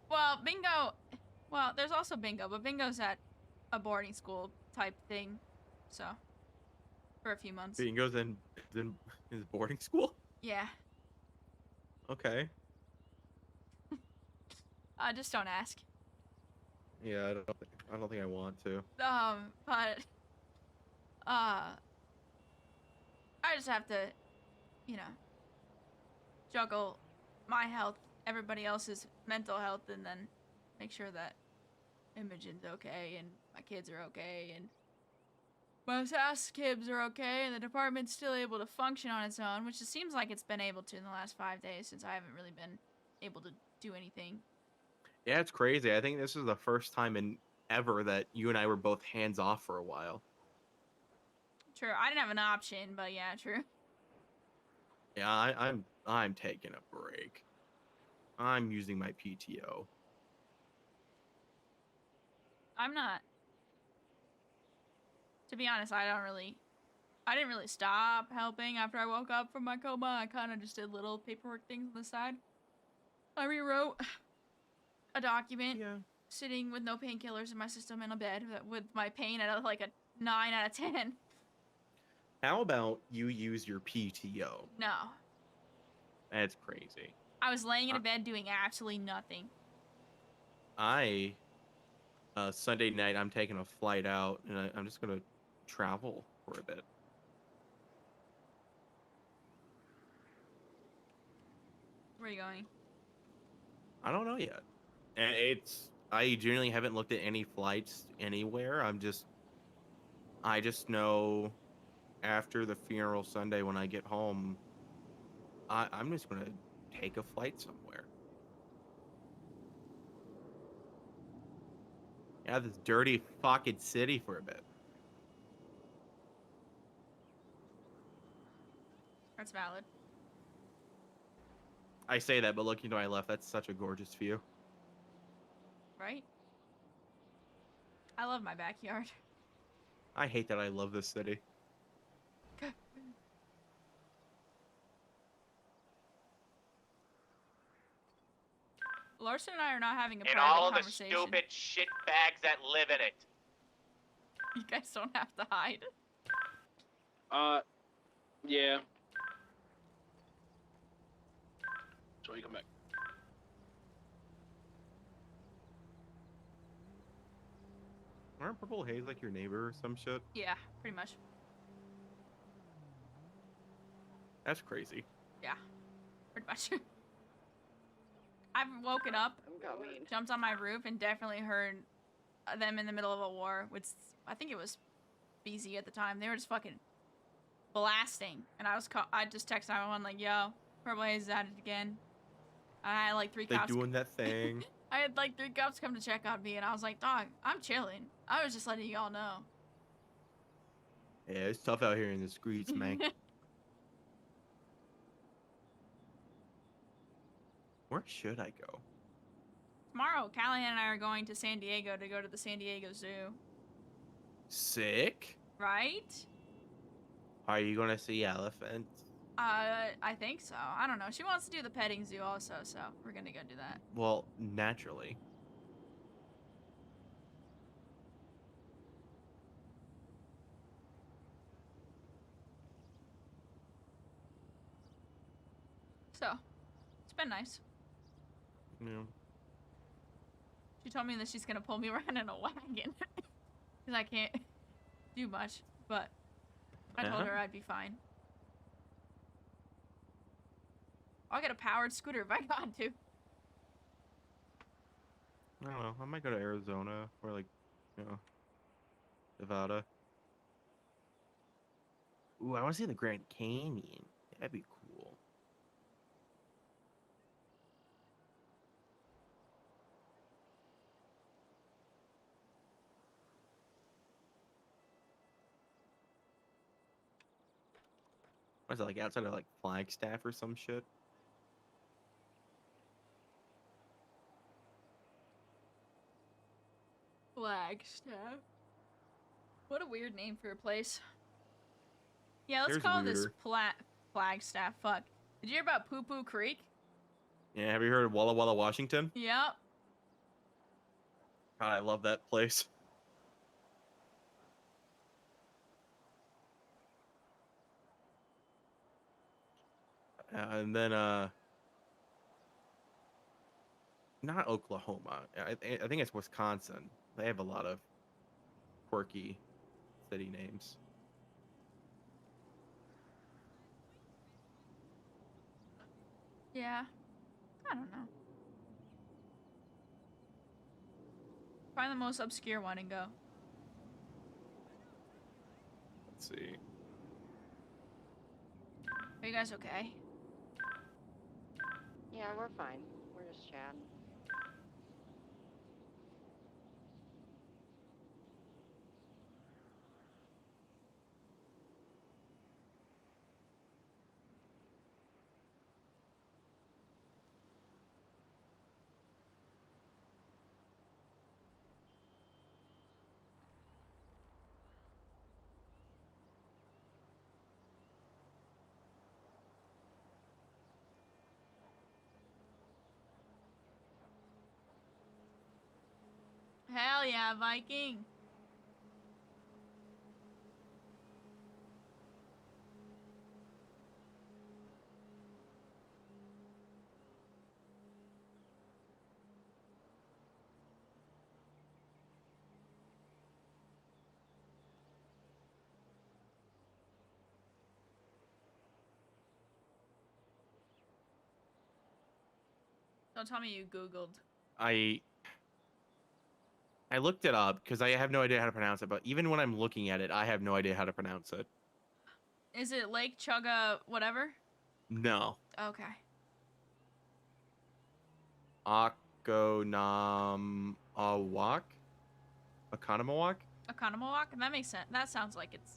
[SPEAKER 1] well, bingo, well, there's also bingo, but bingo's at a boarding school type thing, so, for a few months.
[SPEAKER 6] Bingo's in his boarding school?
[SPEAKER 1] Yeah,
[SPEAKER 6] Okay.
[SPEAKER 1] just don't ask.
[SPEAKER 6] Yeah, I don't think I want to.
[SPEAKER 1] But, I just have to, you know, juggle my health, everybody else's mental health, and then make sure that Imogen's okay, and my kids are okay, and my SAS kids are okay, and the department's still able to function on its own, which it seems like it's been able to in the last 5 days, since I haven't really been able to do anything.
[SPEAKER 6] Yeah, it's crazy. I think this is the first time in ever that you and I were both hands off for a while.
[SPEAKER 1] True, I didn't have an option, but yeah, true.
[SPEAKER 6] Yeah, I'm taking a break. I'm using my PTO.
[SPEAKER 1] I'm not. To be honest, I didn't really stop helping after I woke up from my coma. I kind of just did little paperwork things on the side. I rewrote a document,
[SPEAKER 6] Yeah.
[SPEAKER 1] sitting with no painkillers in my system in a bed with my pain at like a 9 out of 10.
[SPEAKER 6] How about you use your PTO?
[SPEAKER 1] No.
[SPEAKER 6] That's crazy.
[SPEAKER 1] I was laying in a bed doing absolutely nothing.
[SPEAKER 6] Sunday night, I'm taking a flight out, and I'm just gonna travel for a bit.
[SPEAKER 1] Where are you going?
[SPEAKER 6] I don't know yet. And I genuinely haven't looked at any flights anywhere. I just know after the funeral Sunday when I get home, I'm just gonna take a flight somewhere. Yeah, this dirty fucking city for a bit.
[SPEAKER 1] That's valid.
[SPEAKER 6] I say that, but looking to my left, that's such a gorgeous view.
[SPEAKER 1] Right? I love my backyard.
[SPEAKER 6] I hate that I love this city.
[SPEAKER 1] Larson and I are not having a
[SPEAKER 7] And
[SPEAKER 1] private
[SPEAKER 7] all of the
[SPEAKER 1] conversation.
[SPEAKER 7] stupid shit bags that live in it.
[SPEAKER 1] You guys don't have to hide.
[SPEAKER 2] Yeah. So you come back.
[SPEAKER 6] Aren't Purple Haze like your neighbor or some shit?
[SPEAKER 1] Yeah, pretty much.
[SPEAKER 6] That's crazy.
[SPEAKER 1] Yeah, pretty much. I've woken up,
[SPEAKER 5] I'm coming.
[SPEAKER 1] jumped on my roof, and definitely heard them in the middle of a war, which I think it was BZ at the time. They were just fucking blasting, and I just texted everyone like, "Yo, Purple Haze is at it again." And I had like 3
[SPEAKER 6] They
[SPEAKER 1] cops.
[SPEAKER 6] doing that thing.
[SPEAKER 1] I had like 3 cops come to check on me, and I was like, "Dog, I'm chilling. I was just letting y'all know."
[SPEAKER 6] Yeah, it's tough out here in the streets, man. Where should I go?
[SPEAKER 1] Tomorrow, Callahan and I are going to San Diego to go to the San Diego Zoo.
[SPEAKER 6] Sick.
[SPEAKER 1] Right?
[SPEAKER 6] Are you gonna see elephants?
[SPEAKER 1] I think so. I don't know. She wants to do the petting zoo also, so we're gonna go do that.
[SPEAKER 6] Well, naturally.
[SPEAKER 1] So, it's been nice.
[SPEAKER 6] Yeah.
[SPEAKER 1] She told me that she's gonna pull me around in a wagon. Because I can't do much, but I told her I'd be fine. I'll get a powered scooter if I got to.
[SPEAKER 6] I don't know. I might go to Arizona or like, Nevada. Ooh, I want to see the Grand Canyon. That'd be cool. What is it, like outside of like Flagstaff or some shit?
[SPEAKER 1] Flagstaff. What a weird name for a place. Yeah, let's
[SPEAKER 6] Here's
[SPEAKER 1] call this
[SPEAKER 6] weirder.
[SPEAKER 1] Flagstaff. Fuck. Did you hear about Poo Poo Creek?
[SPEAKER 6] Yeah, have you heard of Walla Walla, Washington?
[SPEAKER 1] Yep.
[SPEAKER 6] God, I love that place. And then not Oklahoma. I think it's Wisconsin. They have a lot of quirky city names.
[SPEAKER 1] Yeah. I don't know. Find the most obscure one and go.
[SPEAKER 6] Let's see.
[SPEAKER 1] Are you guys okay?
[SPEAKER 3] Yeah, we're fine. We're just chatting.
[SPEAKER 1] Hell yeah, Viking. Don't tell me you Googled.
[SPEAKER 6] I looked it up because I have no idea how to pronounce it, but even when I'm looking at it, I have no idea how to pronounce it.
[SPEAKER 1] Is it Lake Chugga whatever?
[SPEAKER 6] No.
[SPEAKER 1] Okay.
[SPEAKER 6] Akonamawak? Akonamawak?
[SPEAKER 1] Economowalk? That makes sense. That sounds like it's...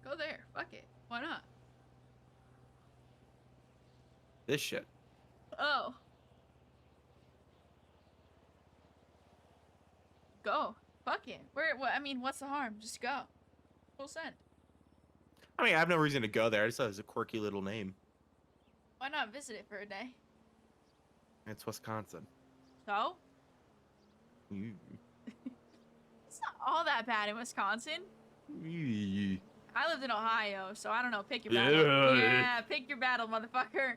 [SPEAKER 1] Go there. Fuck it. Why not?
[SPEAKER 6] This shit.
[SPEAKER 1] Oh. Go. Fuck it. Where? What? I mean, what's the harm? Just go. Full send.
[SPEAKER 6] I mean, I have no reason to go there. I just thought it was a quirky little name.
[SPEAKER 1] Why not visit it for a day?
[SPEAKER 6] It's Wisconsin.
[SPEAKER 1] So?
[SPEAKER 6] Mm.
[SPEAKER 1] It's not all that bad in Wisconsin.
[SPEAKER 6] Mm.
[SPEAKER 1] I lived in Ohio, so I don't know. Pick your battle.
[SPEAKER 6] Yeah.
[SPEAKER 1] Yeah, pick your battle, motherfucker.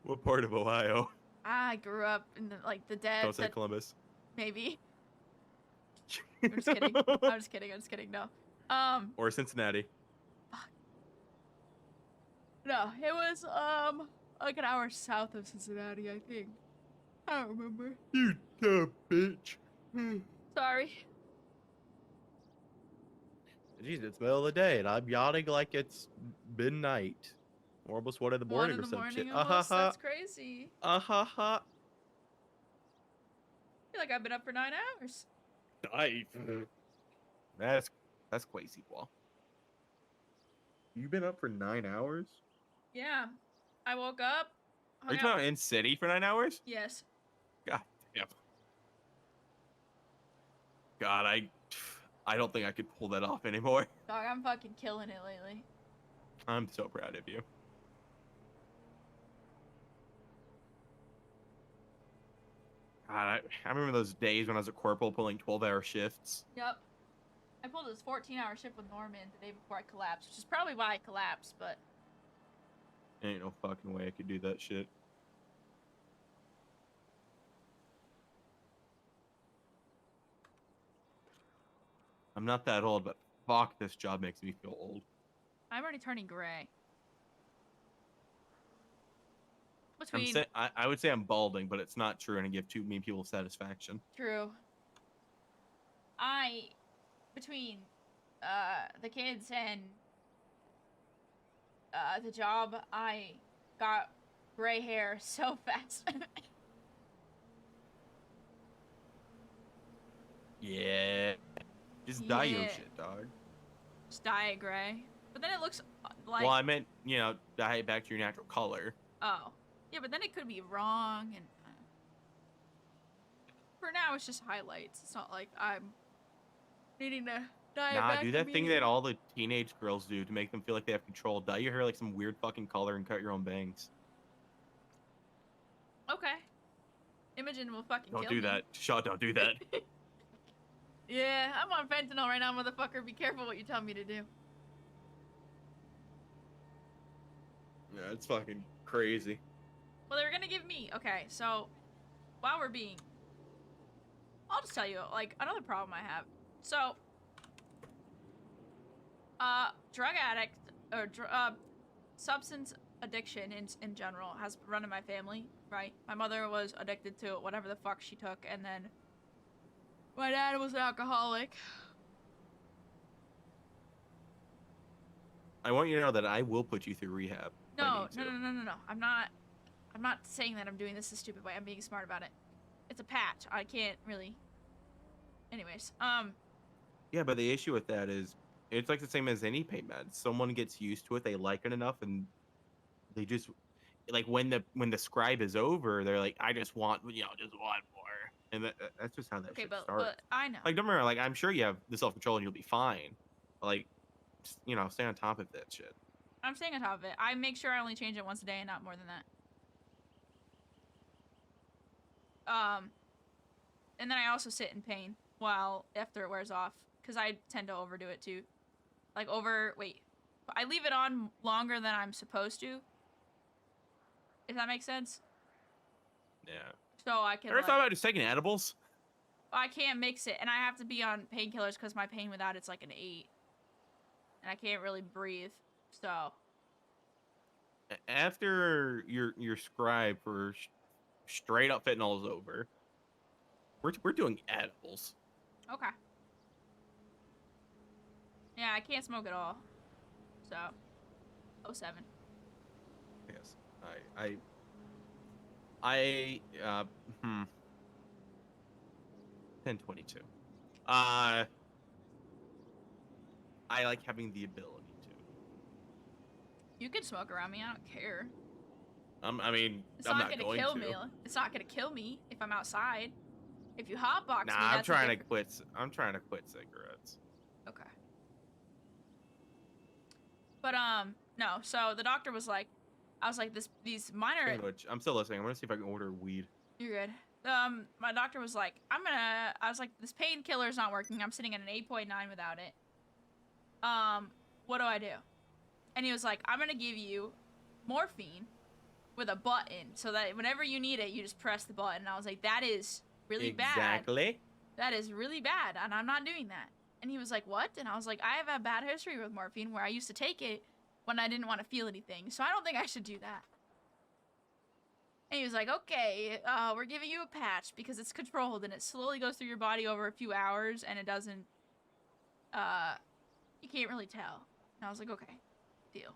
[SPEAKER 6] What part of Ohio?
[SPEAKER 1] I grew up in the dead.
[SPEAKER 6] Don't say Columbus.
[SPEAKER 1] Maybe. I'm just kidding. I'm just kidding. I'm just kidding. No.
[SPEAKER 6] Or Cincinnati.
[SPEAKER 1] No. It was like an hour south of Cincinnati, I think. I don't remember.
[SPEAKER 6] You dumb bitch.
[SPEAKER 1] Sorry.
[SPEAKER 6] Jeez, it's middle of the day, and I'm yawning like it's midnight. Or almost 1 in the morning or some shit.
[SPEAKER 1] Almost. That's crazy.
[SPEAKER 6] Ha.
[SPEAKER 1] I feel like I've been up for 9 hours.
[SPEAKER 6] That's crazy, Wall. You've been up for 9 hours?
[SPEAKER 1] Yeah. I woke up.
[SPEAKER 6] Are you talking about in city for 9 hours?
[SPEAKER 1] Yes.
[SPEAKER 6] God damn. God, I don't think I could pull that off anymore.
[SPEAKER 1] Dog, I'm fucking killing it lately.
[SPEAKER 6] I'm so proud of you. God, I remember those days when I was a corporal pulling 12-hour shifts.
[SPEAKER 1] Yep. I pulled this 14-hour shift with Norman the day before I collapsed, which is probably why I collapsed, but...
[SPEAKER 6] Ain't no fucking way I could do that shit. I'm not that old, but fuck, this job makes me feel old.
[SPEAKER 1] I'm already turning gray.
[SPEAKER 6] I'm
[SPEAKER 1] Between...
[SPEAKER 6] I would say I'm balding, but it's not true, and I give too many people satisfaction.
[SPEAKER 1] True. Between the kids and the job, I got gray hair so fast.
[SPEAKER 6] Yeah. Just dye your
[SPEAKER 1] Yeah.
[SPEAKER 6] shit, dog.
[SPEAKER 1] Just dye it gray. But then it looks like.
[SPEAKER 6] Well, I meant, dye it back to your natural color.
[SPEAKER 1] Oh. Yeah, but then it could be wrong, and for now it's just highlights. It's not like I'm needing to dye it
[SPEAKER 6] Nah,
[SPEAKER 1] back
[SPEAKER 6] do that thing that
[SPEAKER 1] immediately.
[SPEAKER 6] all the teenage girls do to make them feel like they have control. Dye your hair like some weird fucking color and cut your own bangs.
[SPEAKER 1] Okay. Imogen will fucking
[SPEAKER 6] Don't
[SPEAKER 1] kill
[SPEAKER 6] do
[SPEAKER 1] me.
[SPEAKER 6] that. Shaw, don't do that.
[SPEAKER 1] Yeah, I'm on fentanyl right now, motherfucker. Be careful what you tell me to do.
[SPEAKER 6] Yeah, it's fucking crazy.
[SPEAKER 1] Well, they were gonna give me. Okay, so while we're being, I'll just tell you like another problem I have. So, drug addict or substance addiction in general has run in my family, right? My mother was addicted to whatever the fuck she took, and then my dad was an alcoholic.
[SPEAKER 6] I want you to know that I will put you through rehab. if I
[SPEAKER 1] No,
[SPEAKER 6] need
[SPEAKER 1] no,
[SPEAKER 6] to.
[SPEAKER 1] no, no, no, no. I'm not saying that I'm doing this a stupid way. I'm being smart about it. It's a patch. I can't really. Anyways,
[SPEAKER 6] Yeah, but the issue with that is it's like the same as any pain meds. Someone gets used to it, they like it enough, and they just like when the scribe is over, they're like, I just want just want more, and that's just how that
[SPEAKER 1] okay,
[SPEAKER 6] shit
[SPEAKER 1] but
[SPEAKER 6] starts.
[SPEAKER 1] I know.
[SPEAKER 6] Like, don't remember, like I'm sure you have the self control and you'll be fine. But, like, stay on top of that shit.
[SPEAKER 1] I'm staying on top of it. I make sure I only change it once a day and not more than that. And then I also sit in pain while after it wears off because I tend to overdo it too. Like I leave it on longer than I'm supposed to. If that makes sense.
[SPEAKER 6] Yeah.
[SPEAKER 1] So I can.
[SPEAKER 6] Ever thought about just taking edibles?
[SPEAKER 1] I can't mix it, and I have to be on painkillers because my pain without it's like an 8, and I can't really breathe. So.
[SPEAKER 6] After your scribe for straight up fentanyl is over, we're doing edibles.
[SPEAKER 1] Okay. Yeah, I can't smoke at all. So. 07.
[SPEAKER 6] Yes. I 1022. I like having the ability to.
[SPEAKER 1] You can smoke around me. I don't care.
[SPEAKER 6] I mean,
[SPEAKER 1] It's
[SPEAKER 6] I'm
[SPEAKER 1] not
[SPEAKER 6] not
[SPEAKER 1] gonna
[SPEAKER 6] going
[SPEAKER 1] kill
[SPEAKER 6] to.
[SPEAKER 1] me. It's not gonna kill me if I'm outside. If you hotbox
[SPEAKER 6] Nah,
[SPEAKER 1] me,
[SPEAKER 6] I'm
[SPEAKER 1] that's
[SPEAKER 6] trying
[SPEAKER 1] a
[SPEAKER 6] to quit. I'm trying to quit cigarettes.
[SPEAKER 1] Okay. But no. So the doctor was like, I was like, these minor.
[SPEAKER 6] Speaking of which, I'm still listening. I'm gonna see if I can order weed.
[SPEAKER 1] You're good. My doctor was like, I was like, this painkiller is not working. I'm sitting at an 8.9 without it. What do I do? And he was like, I'm gonna give you morphine with a button so that whenever you need it, you just press the button. And I was like, that is really bad.
[SPEAKER 6] Exactly.
[SPEAKER 1] That is really bad, and I'm not doing that. And he was like, what? And I was like, I have a bad history with morphine where I used to take it when I didn't want to feel anything, so I don't think I should do that. And he was like, okay, we're giving you a patch because it's controlled and it slowly goes through your body over a few hours and it doesn't, you can't really tell. And I was like, okay, deal.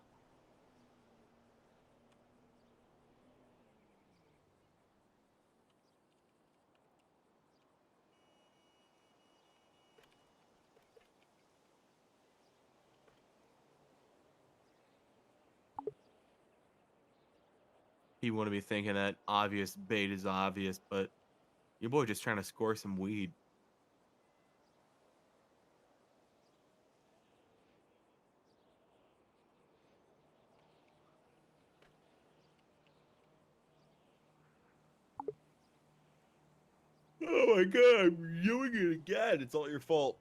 [SPEAKER 6] You want to be thinking that obvious bait is obvious, but your boy just trying to score some weed. Oh my god, I'm doing it again. It's all your fault.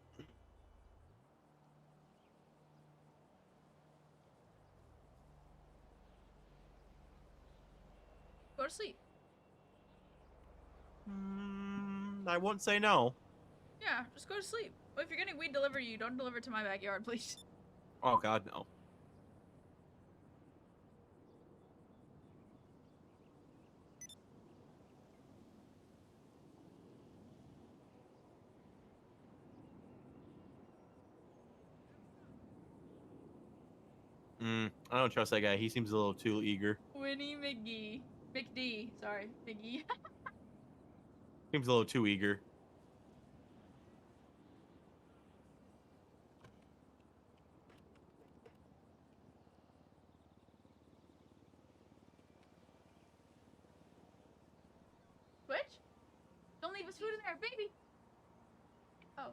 [SPEAKER 1] Go to sleep.
[SPEAKER 6] I won't say no.
[SPEAKER 1] Yeah, just go to sleep. Well, if you're getting weed delivered to you, don't deliver it to my backyard, please.
[SPEAKER 6] Oh god, no. I don't trust that guy. He seems a little too eager.
[SPEAKER 1] Winnie McGee. McD. Sorry, McGee.
[SPEAKER 6] Seems a little too eager.
[SPEAKER 1] there's food in there, baby. Oh.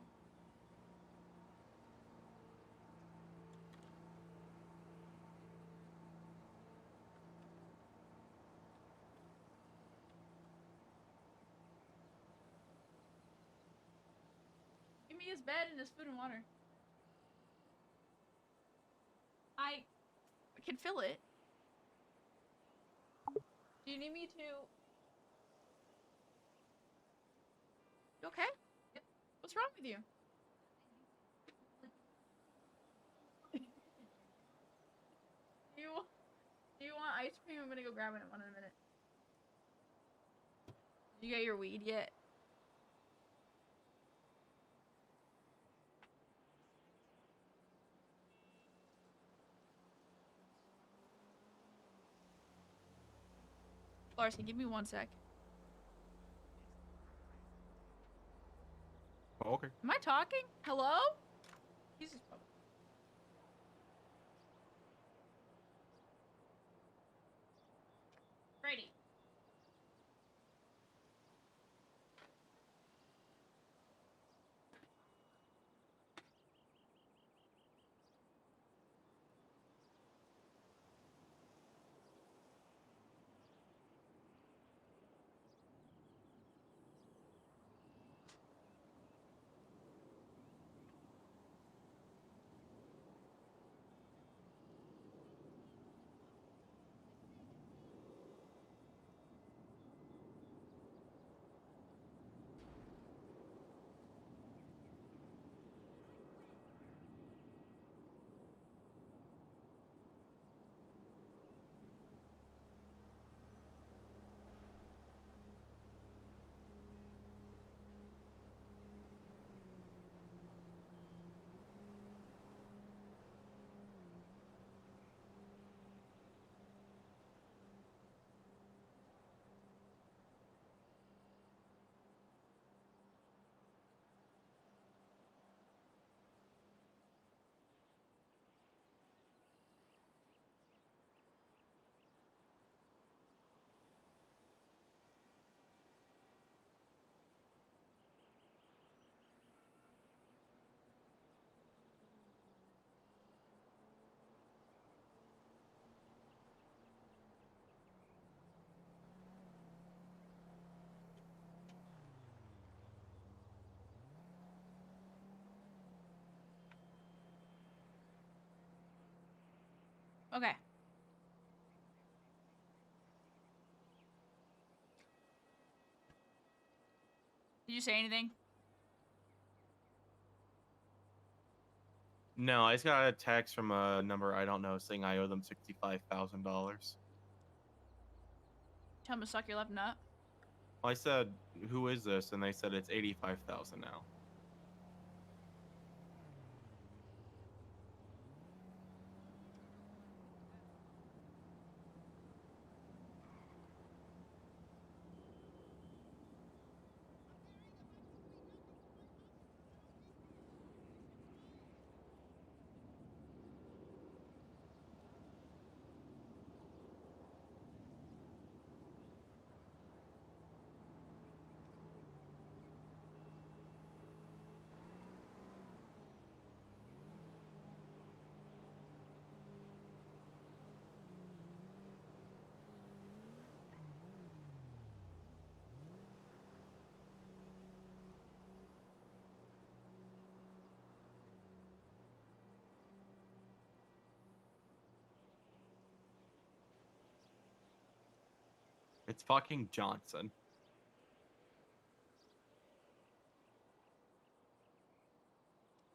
[SPEAKER 1] Give me his bed and his food and water. I can fill it. Do you need me to? You okay? What's wrong with you? Do you want ice cream? I'm gonna go grab it in a minute. Did you get your weed yet? Larson, give me 1 sec.
[SPEAKER 6] Oh, okay.
[SPEAKER 1] Am I talking? Hello? Jesus. Brady. Okay. Did you say anything?
[SPEAKER 6] No, I just got a text from a number I don't know saying I owe them $65,000.
[SPEAKER 1] Tell him to suck your left nut.
[SPEAKER 6] I said, "Who is this?" And they said it's 85,000 now. It's fucking Johnson.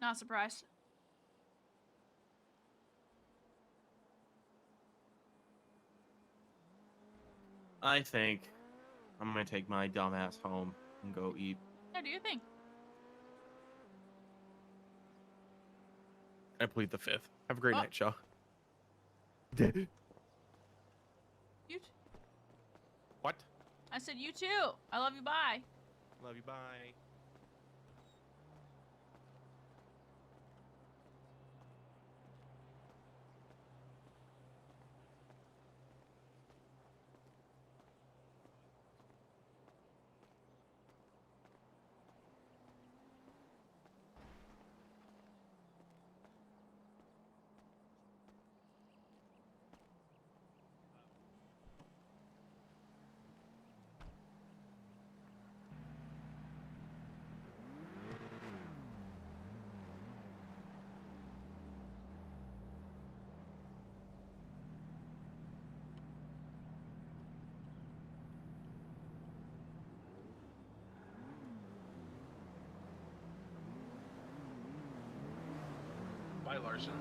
[SPEAKER 1] Not surprised.
[SPEAKER 6] I think I'm gonna take my dumb ass home and go eat.
[SPEAKER 1] Yeah, do your thing.
[SPEAKER 6] I plead the fifth. Have a great
[SPEAKER 1] Oh.
[SPEAKER 6] night, Shaw.
[SPEAKER 1] You
[SPEAKER 6] What?
[SPEAKER 1] I said you too. I love you. Bye.
[SPEAKER 6] Love you. Bye.
[SPEAKER 2] Hi, Larson.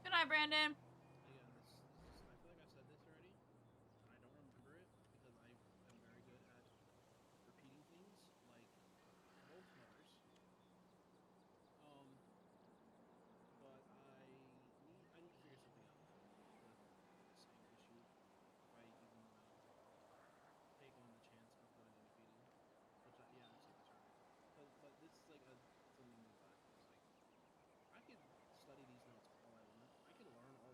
[SPEAKER 1] Good night, Brandon.
[SPEAKER 4] Again, I feel like I've said this already, and I don't remember it because I am very good at repeating things like Wolf Mothers. But I need to figure something out with this anger issue if I even want to take on the chance of going into feeding. Which yeah, I've said this already. But this is like something new that I feel is like I could study these notes all I want. I could learn all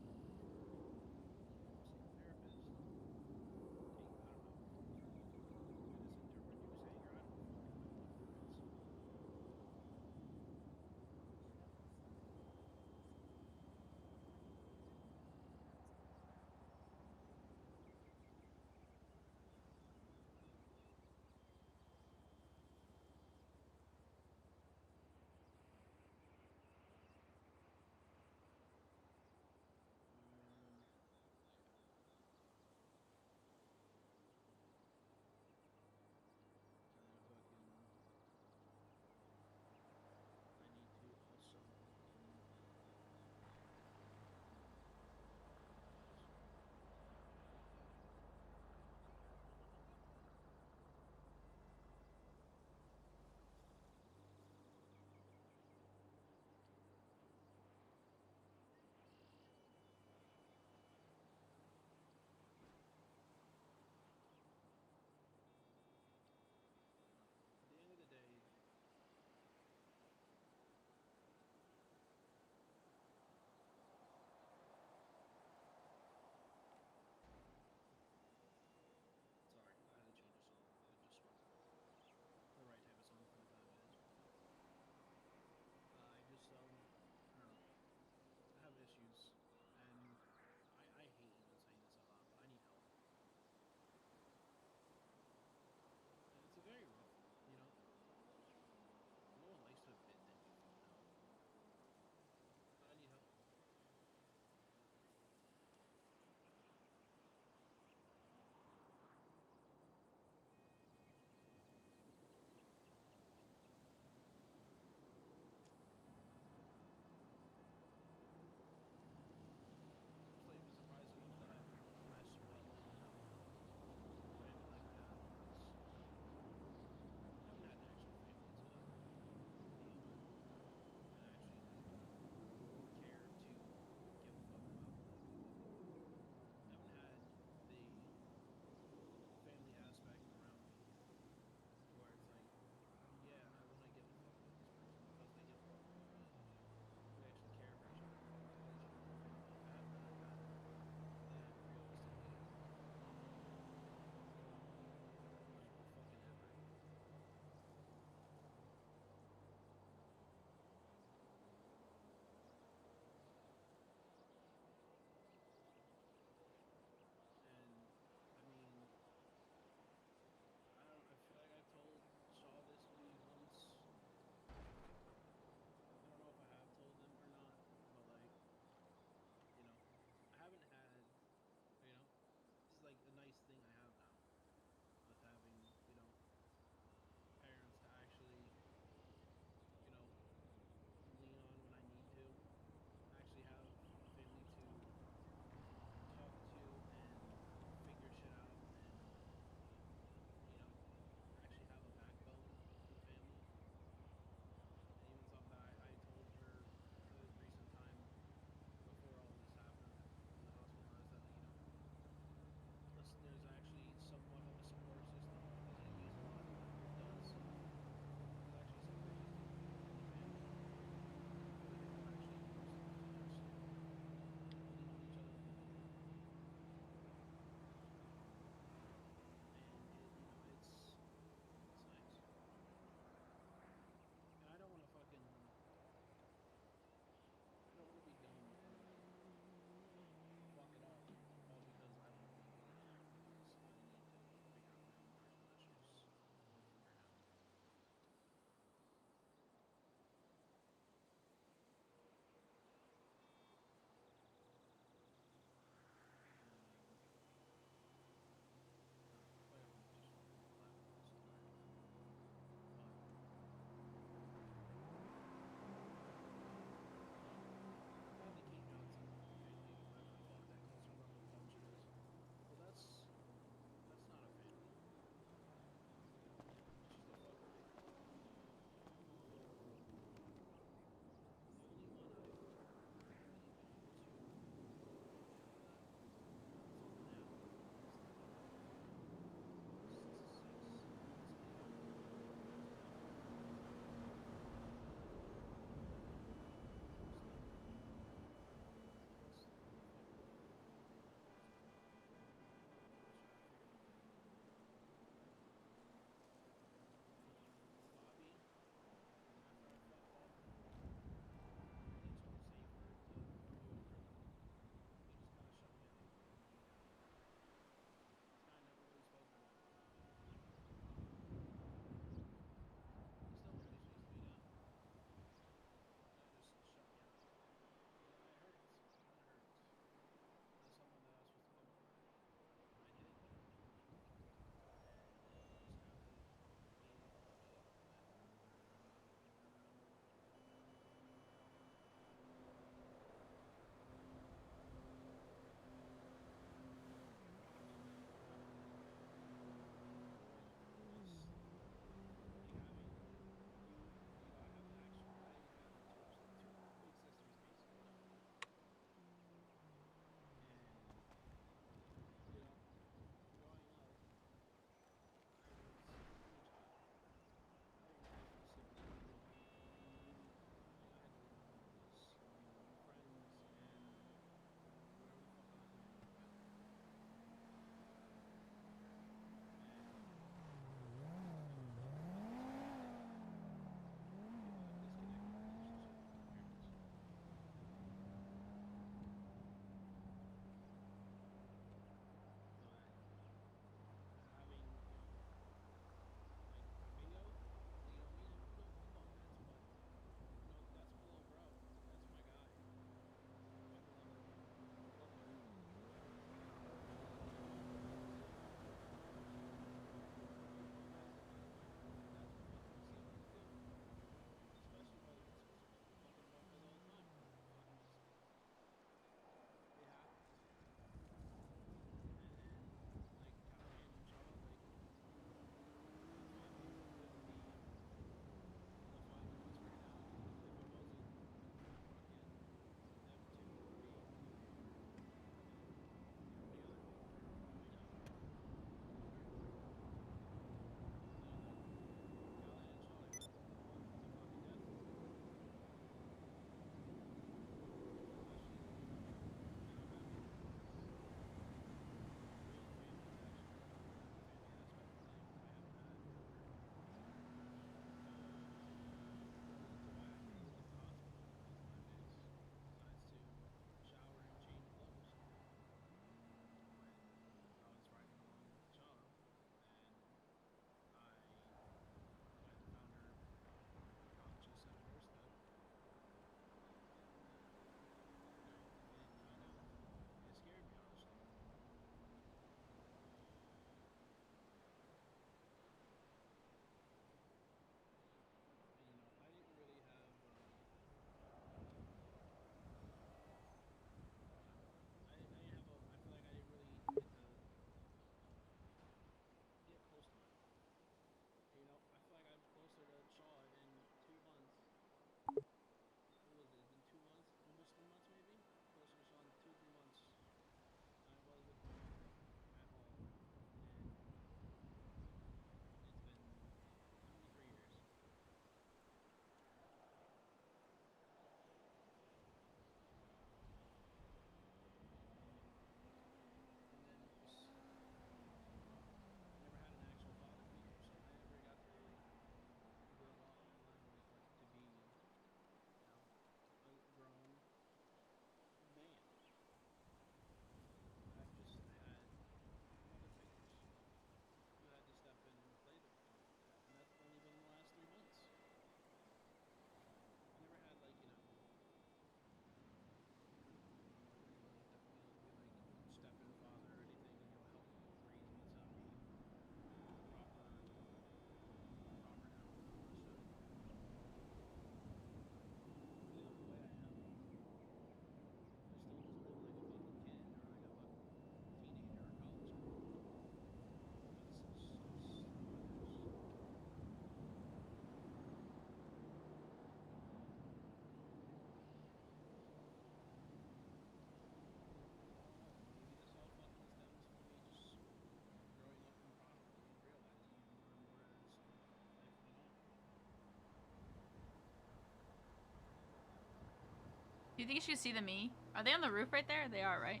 [SPEAKER 1] Do you think you should see the me? Are they on the roof right there? They are, right?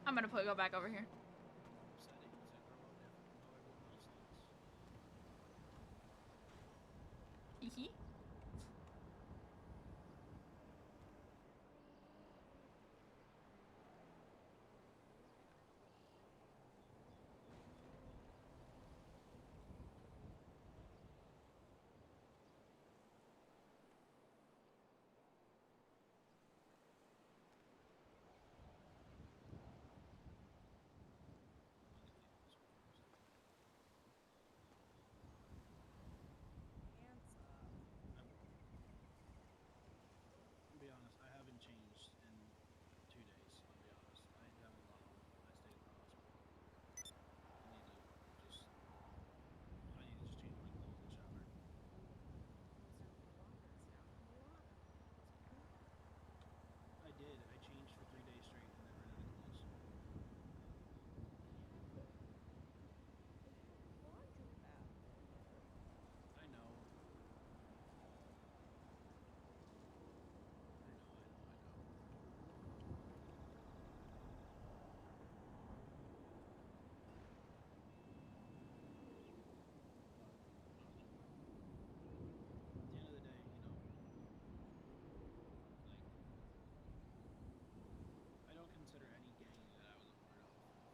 [SPEAKER 1] I'm gonna go back over here. Hee.
[SPEAKER 4] To be honest, I haven't changed in 2 days. I'll be honest. I haven't gone home. I stayed in the hospital. I need to just change my clothes and shower. I did. I changed for 3 days straight and then ran out of clothes. I know. At the end of the day, like, I don't consider any gang that I was a part of family.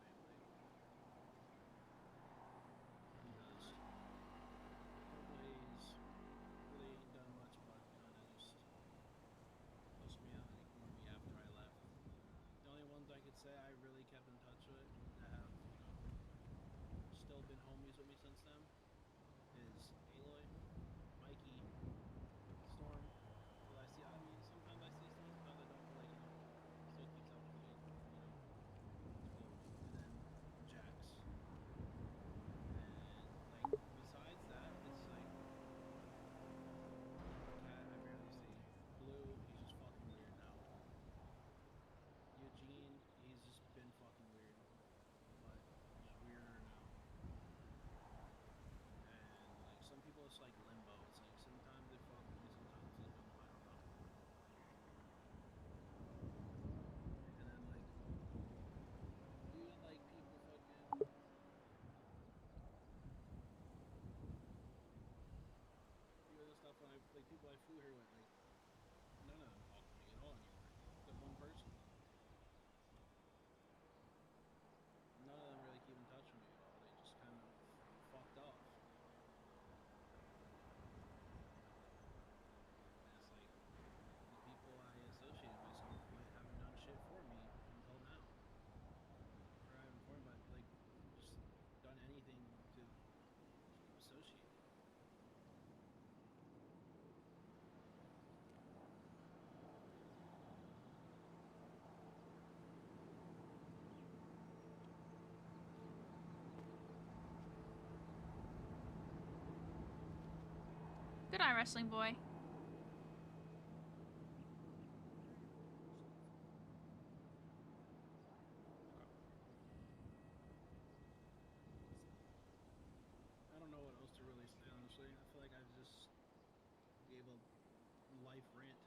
[SPEAKER 4] Because nobody's really ain't done much but kind of just push me out and ignore me after I left. The only ones I could say I really kept in touch with that have, still been homies with me since then is Aloy, Mikey, Storm. Well, sometimes I see Storm, sometimes I don't, but like, still keeps up with me, it's cool. And then Jax. And like, besides that, it's like, Cat I barely see. Blue, he's just fucking weird now. Eugene, he's just been fucking weird. But he's weirder now. And like, some people it's like limbo. It's like sometimes they fuck with me, sometimes they don't. I don't know. And then like, even like people fucking. The other stuff when like people I flew here with, like none of them talk to me at all anymore. Except one person. None of them really keep in touch with me at all. They just kind of fucked off. And it's like the people I associated myself with haven't done shit for me until now. Or I haven't for me, but like just done anything to associate.
[SPEAKER 1] Good eye, wrestling boy.
[SPEAKER 4] I don't know what else to really say, honestly. I feel like I just gave a life rant.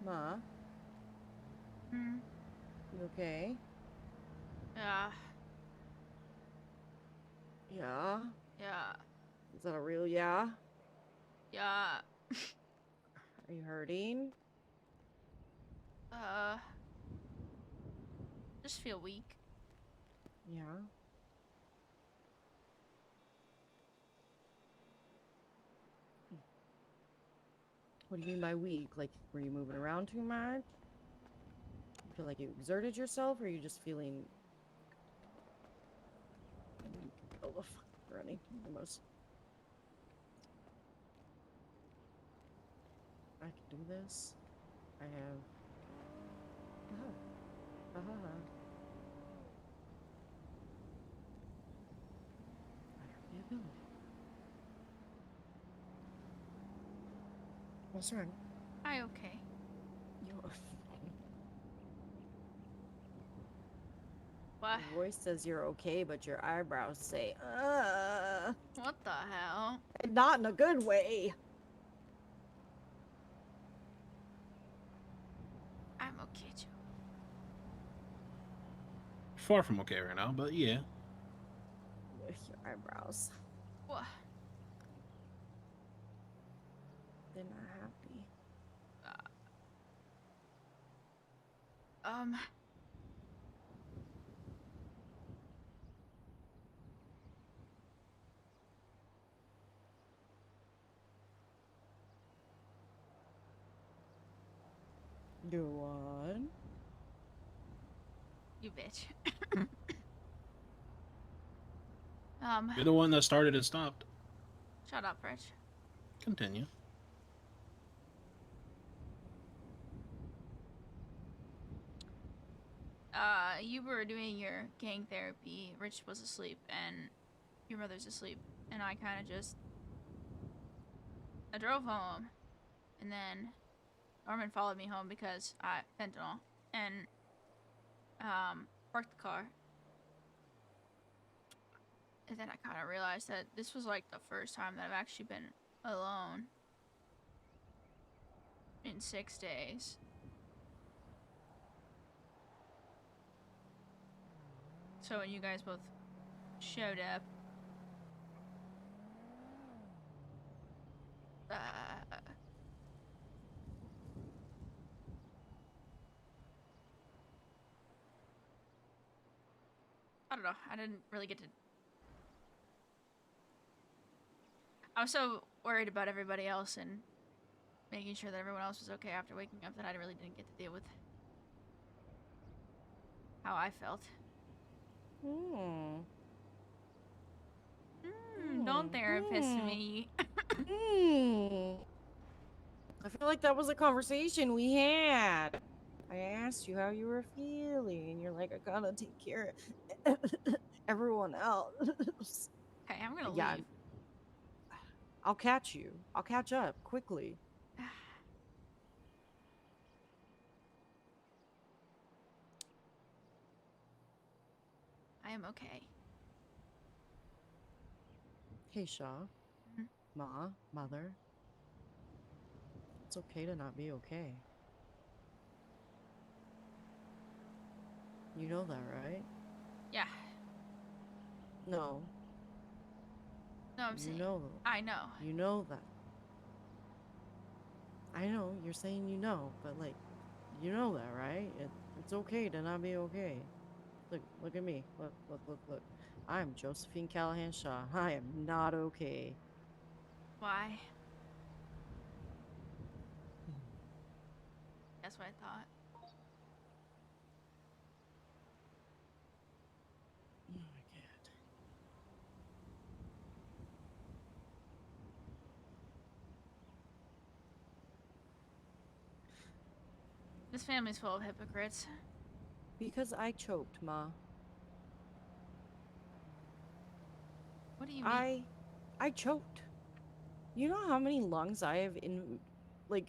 [SPEAKER 5] Ma,
[SPEAKER 1] Hmm.
[SPEAKER 5] you okay?
[SPEAKER 1] Yeah.
[SPEAKER 5] Yeah?
[SPEAKER 1] Yeah.
[SPEAKER 5] Is that a real yeah?
[SPEAKER 1] Yeah.
[SPEAKER 5] Are you hurting?
[SPEAKER 1] Uh. Just feel weak.
[SPEAKER 5] Yeah. What do you mean by weak? Like, were you moving around too much? You feel like you exerted yourself, or are you just feeling weak? Oh, the fuck, running. Almost. I can do this. I have. Ah, ah, ah. I have the ability. What's wrong?
[SPEAKER 1] I okay.
[SPEAKER 5] You.
[SPEAKER 1] What?
[SPEAKER 5] Your voice says you're okay, but your eyebrows say,
[SPEAKER 1] What the hell?
[SPEAKER 5] and not in a good way.
[SPEAKER 1] I'm okay, Joe.
[SPEAKER 4] Far from okay right now, but yeah.
[SPEAKER 5] With your eyebrows.
[SPEAKER 1] What?
[SPEAKER 5] They're not happy.
[SPEAKER 1] Um.
[SPEAKER 5] Go on.
[SPEAKER 1] You bitch.
[SPEAKER 4] You're the one that started and stopped.
[SPEAKER 1] Shut up, Rich.
[SPEAKER 4] Continue.
[SPEAKER 1] You were doing your gang therapy. Rich was asleep, and your mother's asleep, and I kind of just. I drove home, and then Norman followed me home because I fentanyl, and parked the car. And then I kind of realized that this was like the first time that I've actually been alone in 6 days. So when you guys both showed up, I don't know. I didn't really get to. I was so worried about everybody else and making sure that everyone else was okay after waking up that I really didn't get to deal with how I felt.
[SPEAKER 5] Hmm.
[SPEAKER 1] Don't therapist
[SPEAKER 5] Hmm.
[SPEAKER 1] me.
[SPEAKER 5] I feel like that was a conversation we had. I asked you how you were feeling, and you're like, I gotta take care of everyone else.
[SPEAKER 1] Okay, I'm gonna
[SPEAKER 5] Yeah,
[SPEAKER 1] leave.
[SPEAKER 5] I'll catch you. I'll catch up quickly.
[SPEAKER 1] I am okay.
[SPEAKER 5] Hey, Shaw.
[SPEAKER 1] Mhm.
[SPEAKER 5] Ma, mother. It's okay to not be okay. You know that, right?
[SPEAKER 1] Yeah.
[SPEAKER 5] No,
[SPEAKER 1] No, I'm
[SPEAKER 5] you
[SPEAKER 1] saying.
[SPEAKER 5] know.
[SPEAKER 1] I know.
[SPEAKER 5] You know that. I know you're saying you know, but like, you know that, right? It's okay to not be okay. Look at me. Look. I'm Josephine Callahan Shaw. I am not okay.
[SPEAKER 1] Why? That's what I thought.
[SPEAKER 5] Oh my god.
[SPEAKER 1] This family's full of hypocrites.
[SPEAKER 5] Because I choked, Ma.
[SPEAKER 1] What do you mean?
[SPEAKER 5] I choked. You know how many lungs I have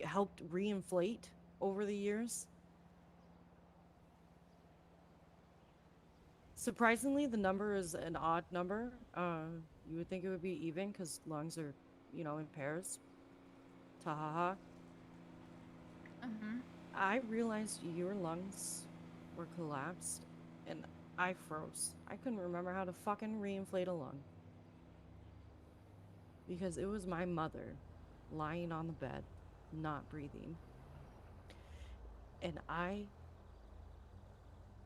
[SPEAKER 5] helped reinflate over the years? Surprisingly, the number is an odd number. You would think it would be even because lungs are, in pairs. Tahaha.
[SPEAKER 1] Mm-hmm.
[SPEAKER 5] I realized your lungs were collapsed, and I froze. I couldn't remember how to fucking reinflate a lung. Because it was my mother lying on the bed, not breathing. And I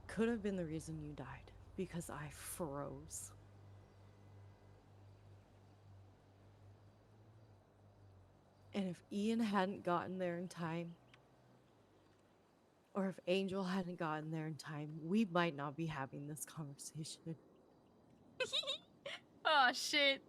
[SPEAKER 5] could have been the reason you died, because I froze. And if Ian hadn't gotten there in time, or if Angel hadn't gotten there in time, we might not be having this conversation.
[SPEAKER 1] Oh shit.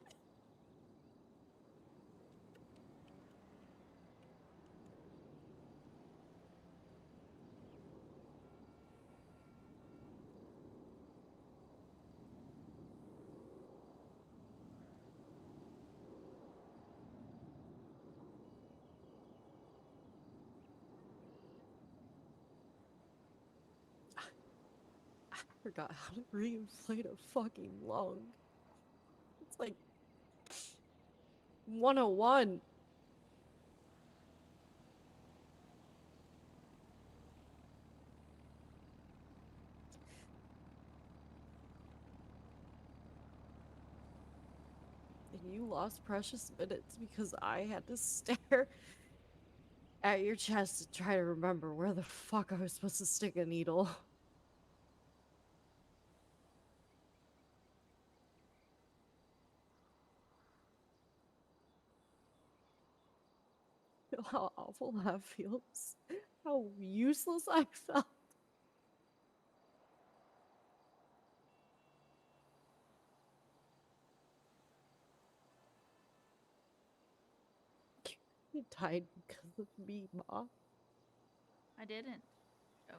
[SPEAKER 5] I forgot how to reinflate a fucking lung. It's like 101. And you lost precious minutes because I had to stare at your chest to try to remember where the fuck I was supposed to stick a needle. How awful that feels. How useless I felt. You died because of me, Ma.
[SPEAKER 1] I didn't, Joey.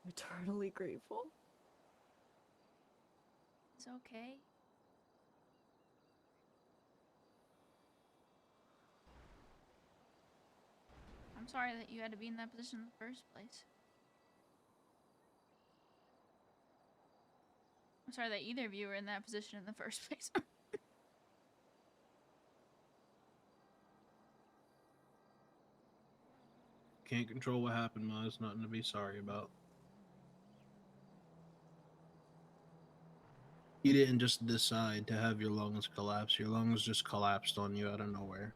[SPEAKER 5] Eternally grateful.
[SPEAKER 1] It's okay. I'm sorry that you had to be in that position in the first place. I'm sorry that either of you were in that position in the first place.
[SPEAKER 4] Can't control what happened, Ma. It's nothing to be sorry about. You didn't just decide to have your lungs collapse. Your lungs just collapsed on you out of nowhere.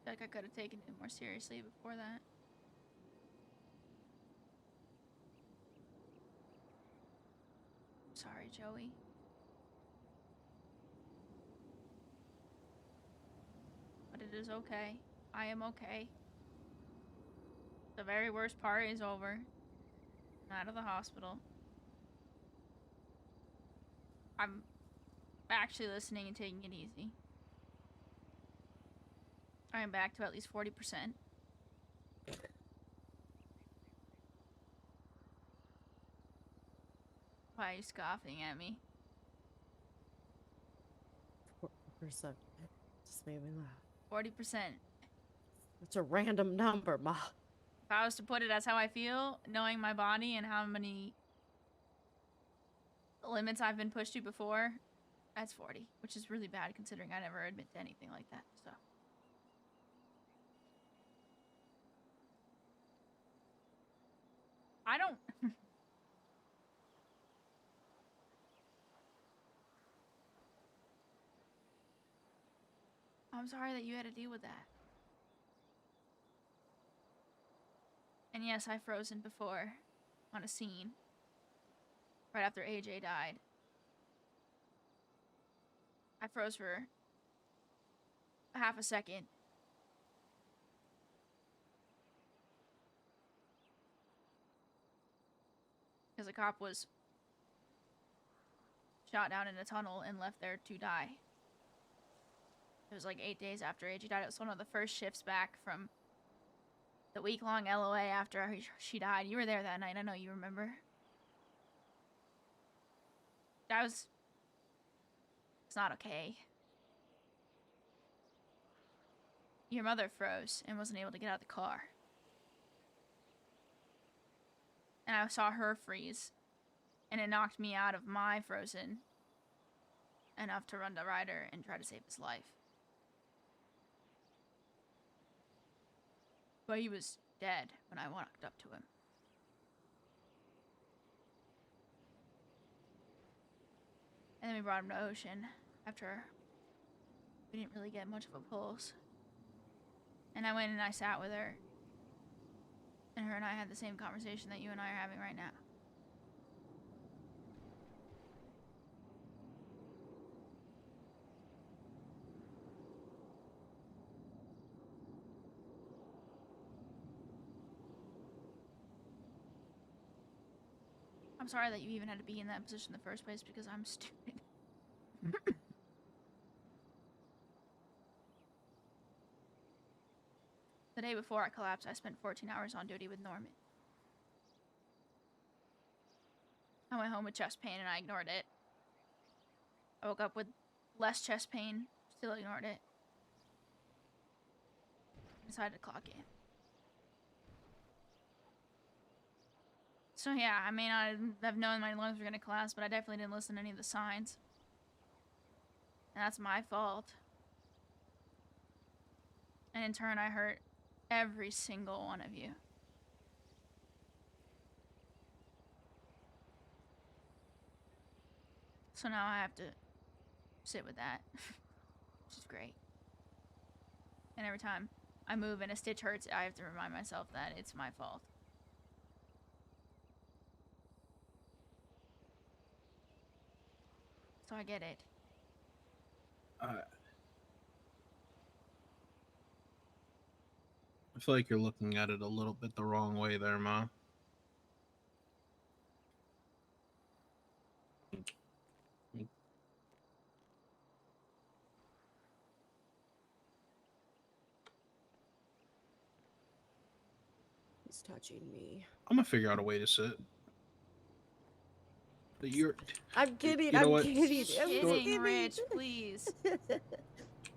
[SPEAKER 1] I feel like I could have taken it more seriously before that. Sorry, Joey. But it is okay. I am okay. The very worst part is over. I'm out of the hospital. I'm actually listening and taking it easy. I am back to at least 40%. Why are you scoffing at me?
[SPEAKER 5] 4%. Just made me laugh.
[SPEAKER 1] 40%.
[SPEAKER 5] It's a random number, Ma.
[SPEAKER 1] If I was to put it as how I feel, knowing my body and how many limits I've been pushed to before, that's 40, which is really bad considering I never admit to anything like that, so. I don't... I'm sorry that you had to deal with that. And yes, I frozen before on a scene right after AJ died. I froze for a half a second. Because a cop was shot down in a tunnel and left there to die. It was like 8 days after AJ died. It was one of the first shifts back from the week-long LOA after she died. You were there that night. I know you remember. It's not okay. Your mother froze and wasn't able to get out of the car. And I saw her freeze. And it knocked me out of my frozen. enough to run the Ryder and try to save his life. But he was dead when I walked up to him. And then we brought him to Ocean after we didn't really get much of a pulse. And I went and I sat with her. And her and I had the same conversation that you and I are having right now. I'm sorry that you even had to be in that position in the first place because I'm stupid. The day before I collapsed, I spent 14 hours on duty with Norman. I went home with chest pain and I ignored it. I woke up with less chest pain, still ignored it. Decided to clock in. So yeah, I may not have known my lungs were gonna collapse, but I definitely didn't listen to any of the signs. And that's my fault. And in turn, I hurt every single one of you. So now I have to sit with that, which is great. And every time I move and a stitch hurts, I have to remind myself that it's my fault. So I get it.
[SPEAKER 4] I feel like you're looking at it a little bit the wrong way there, Ma.
[SPEAKER 5] He's touching me.
[SPEAKER 4] I'm gonna figure out a way to sit. But you're.
[SPEAKER 5] I'm kidding.
[SPEAKER 4] You know
[SPEAKER 5] I'm
[SPEAKER 4] what?
[SPEAKER 5] kidding. I'm
[SPEAKER 1] Kidding,
[SPEAKER 5] kidding.
[SPEAKER 1] Rich, please.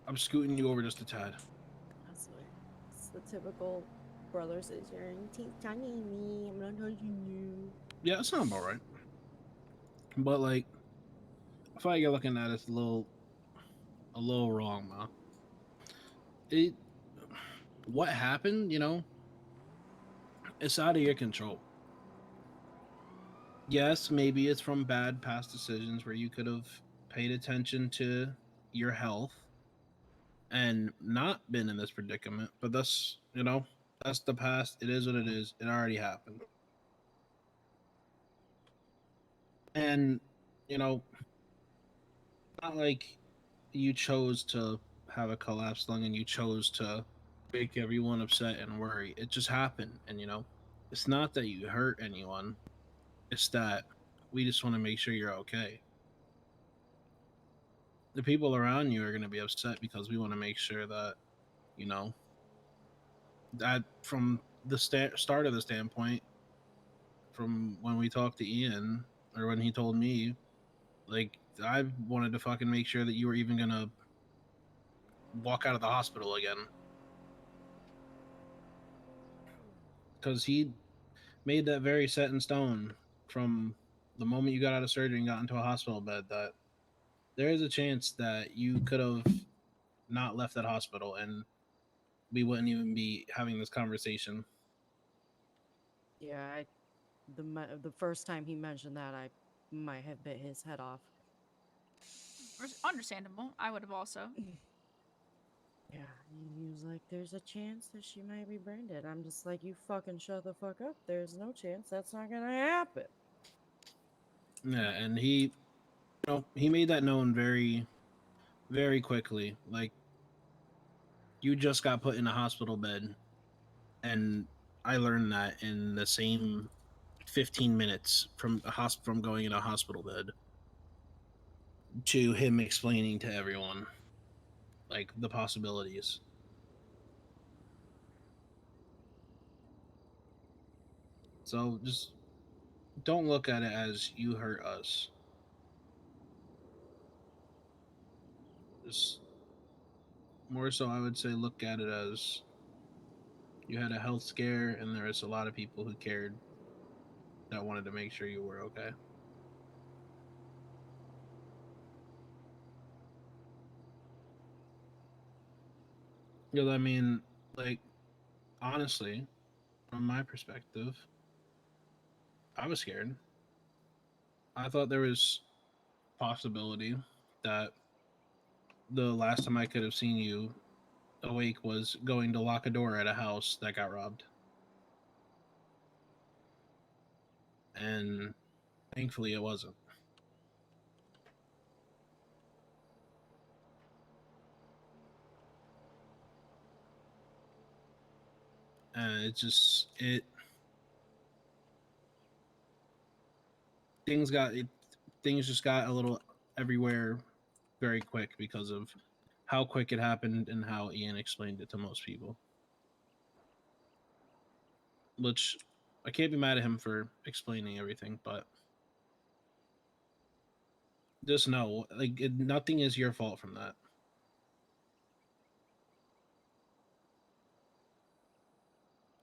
[SPEAKER 4] I'm scooting you over just a tad.
[SPEAKER 5] That's like, it's the typical brother says, "You're touching me. I'm not touching you."
[SPEAKER 4] Yeah, that sounds about right. But like, I feel like you're looking at it a little wrong, Ma. What happened? It's out of your control. Yes, maybe it's from bad past decisions where you could have paid attention to your health and not been in this predicament. But that's the past. It is what it is. It already happened. And, not like you chose to have a collapsed lung and you chose to make everyone upset and worry. It just happened. And, it's not that you hurt anyone, it's that we just want to make sure you're okay. The people around you are going to be upset because we want to make sure that, you know, that from the start of the standpoint, from when we talked to Ian or when he told me, like, I wanted to fucking make sure that you were even going to walk out of the hospital again. Because he made that very set in stone from the moment you got out of surgery and got into a hospital bed that there is a chance that you could have not left that hospital and we wouldn't even be having this conversation.
[SPEAKER 5] Yeah, the first time he mentioned that, I might have bit his head off.
[SPEAKER 1] Understandable. I would have also.
[SPEAKER 5] Yeah, he was like, "There's a chance that she might be branded." I'm just like, "You fucking shut the fuck up. There's no chance. That's not gonna happen."
[SPEAKER 4] Yeah, and he made that known very, very quickly. Like, you just got put in a hospital bed, and I learned that in the same 15 minutes from going in a hospital bed to him explaining to everyone like the possibilities. So just don't look at it as you hurt us. Just more so, I would say look at it as you had a health scare, and there was a lot of people who cared that wanted to make sure you were okay. Because I mean, like, honestly, from my perspective, I was scared. I thought there was possibility that the last time I could have seen you awake was going to lock a door at a house that got robbed. And thankfully it wasn't. And it things got it things just got a little everywhere very quick because of how quick it happened and how Ian explained it to most people. Which I can't be mad at him for explaining everything, but just know, like, nothing is your fault from that.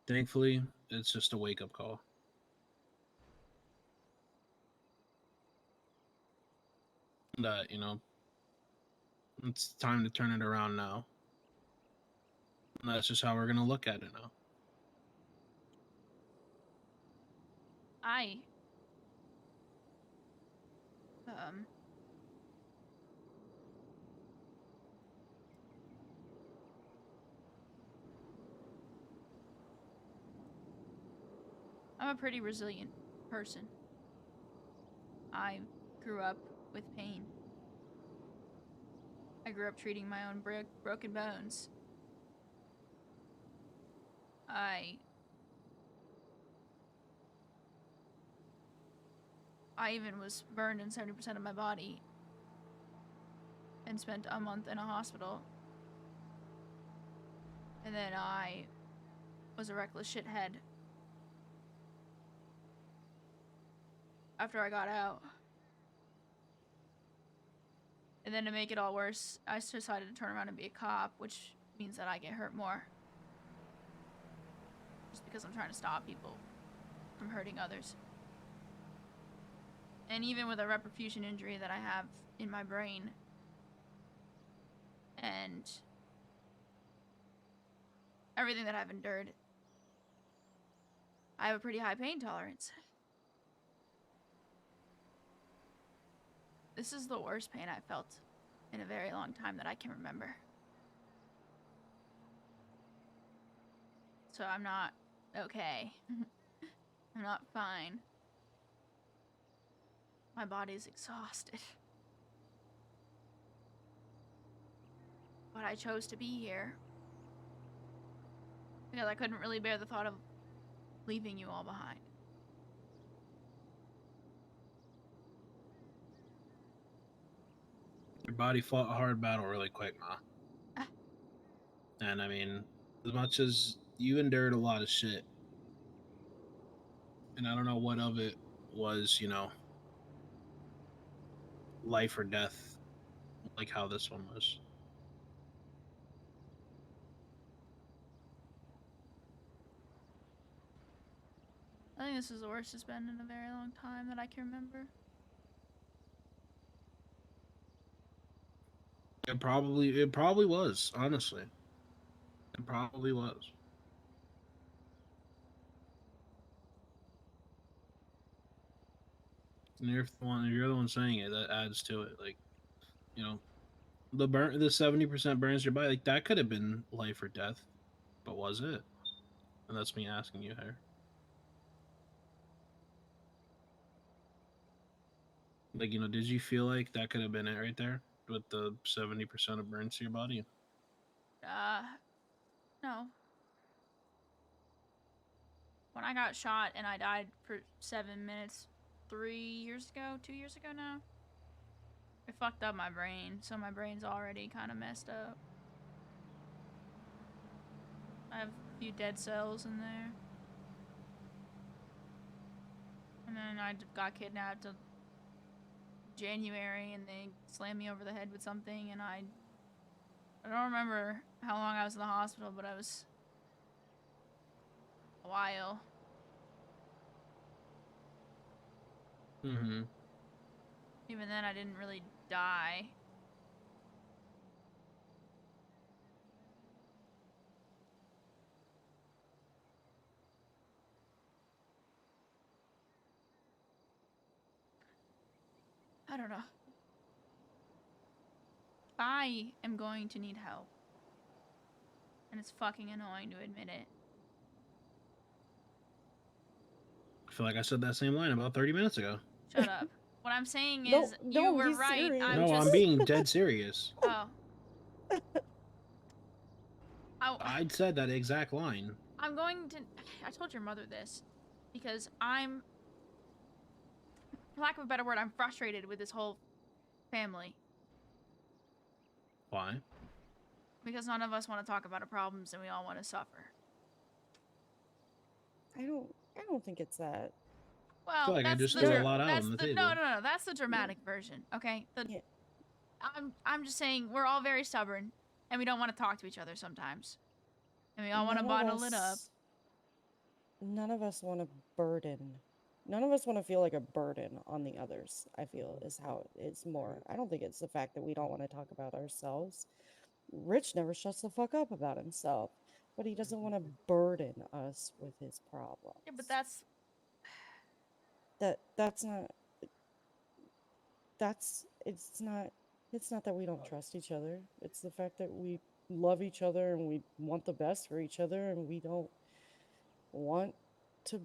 [SPEAKER 4] Thankfully, it's just a wake up call. That, it's time to turn it around now. And that's just how we're going to look at it now.
[SPEAKER 1] I um I'm a pretty resilient person. I grew up with pain. I grew up treating my own broken bones. I even was burned in 70% of my body and spent a month in a hospital. And then I was a reckless shithead after I got out. And then to make it all worse, I decided to turn around and be a cop, which means that I get hurt more. Just because I'm trying to stop people from hurting others. And even with a reperfusion injury that I have in my brain, and everything that I've endured, I have a pretty high pain tolerance. This is the worst pain I've felt in a very long time that I can remember. So I'm not okay. I'm not fine. My body's exhausted. But I chose to be here because I couldn't really bear the thought of leaving you all behind.
[SPEAKER 4] Your body fought a hard battle really quick, Ma. And I mean, as much as you endured a lot of shit, and I don't know what of it was, life or death, like how this one was.
[SPEAKER 1] I think this is the worst it's been in a very long time that I can remember.
[SPEAKER 4] It probably was, honestly. It probably was. And you're the one saying it, that adds to it. Like, the 70% burns your body, like that could have been life or death, but was it? And that's me asking you here. Like, did you feel like that could have been it right there with the 70% of burns to your body?
[SPEAKER 1] No. When I got shot and I died for 7 minutes 3 years ago, 2 years ago now, it fucked up my brain, so my brain's already kind of messed up. I have a few dead cells in there. And then I got kidnapped in January and they slammed me over the head with something, and I don't remember how long I was in the hospital, but I was a while.
[SPEAKER 4] Mm-hmm.
[SPEAKER 1] Even then, I didn't really die. I don't know. I am going to need help. And it's fucking annoying to admit it.
[SPEAKER 4] I feel like I said that same line about 30 minutes ago.
[SPEAKER 1] Shut up. What I'm saying
[SPEAKER 5] No,
[SPEAKER 1] is, you
[SPEAKER 5] no,
[SPEAKER 1] were
[SPEAKER 5] he's
[SPEAKER 1] right.
[SPEAKER 5] serious.
[SPEAKER 1] I'm
[SPEAKER 4] No,
[SPEAKER 1] just.
[SPEAKER 4] I'm being dead serious.
[SPEAKER 1] Oh.
[SPEAKER 4] I'd said that exact line.
[SPEAKER 1] I'm going to. I told your mother this because I'm, for lack of a better word, I'm frustrated with this whole family
[SPEAKER 4] Why?
[SPEAKER 1] because none of us want to talk about our problems and we all want to suffer.
[SPEAKER 5] I don't think it's that.
[SPEAKER 1] Well,
[SPEAKER 4] feel like I
[SPEAKER 1] that's
[SPEAKER 4] just
[SPEAKER 1] the
[SPEAKER 4] threw a lot out
[SPEAKER 1] that's
[SPEAKER 4] on the
[SPEAKER 1] the
[SPEAKER 4] table.
[SPEAKER 1] no, that's the dramatic version. Okay,
[SPEAKER 5] Yeah.
[SPEAKER 1] I'm just saying we're all very stubborn and we don't want to talk to each other sometimes, and we all want to bottle it up.
[SPEAKER 5] None of us want to burden. None of us want to feel like a burden on the others, I feel, is how it's more. I don't think it's the fact that we don't want to talk about ourselves. Rich never shuts the fuck up about himself, but he doesn't want to burden us with his problems.
[SPEAKER 1] Yeah, but that's
[SPEAKER 5] it's not that we don't trust each other. It's the fact that we love each other and we want the best for each other and we don't want to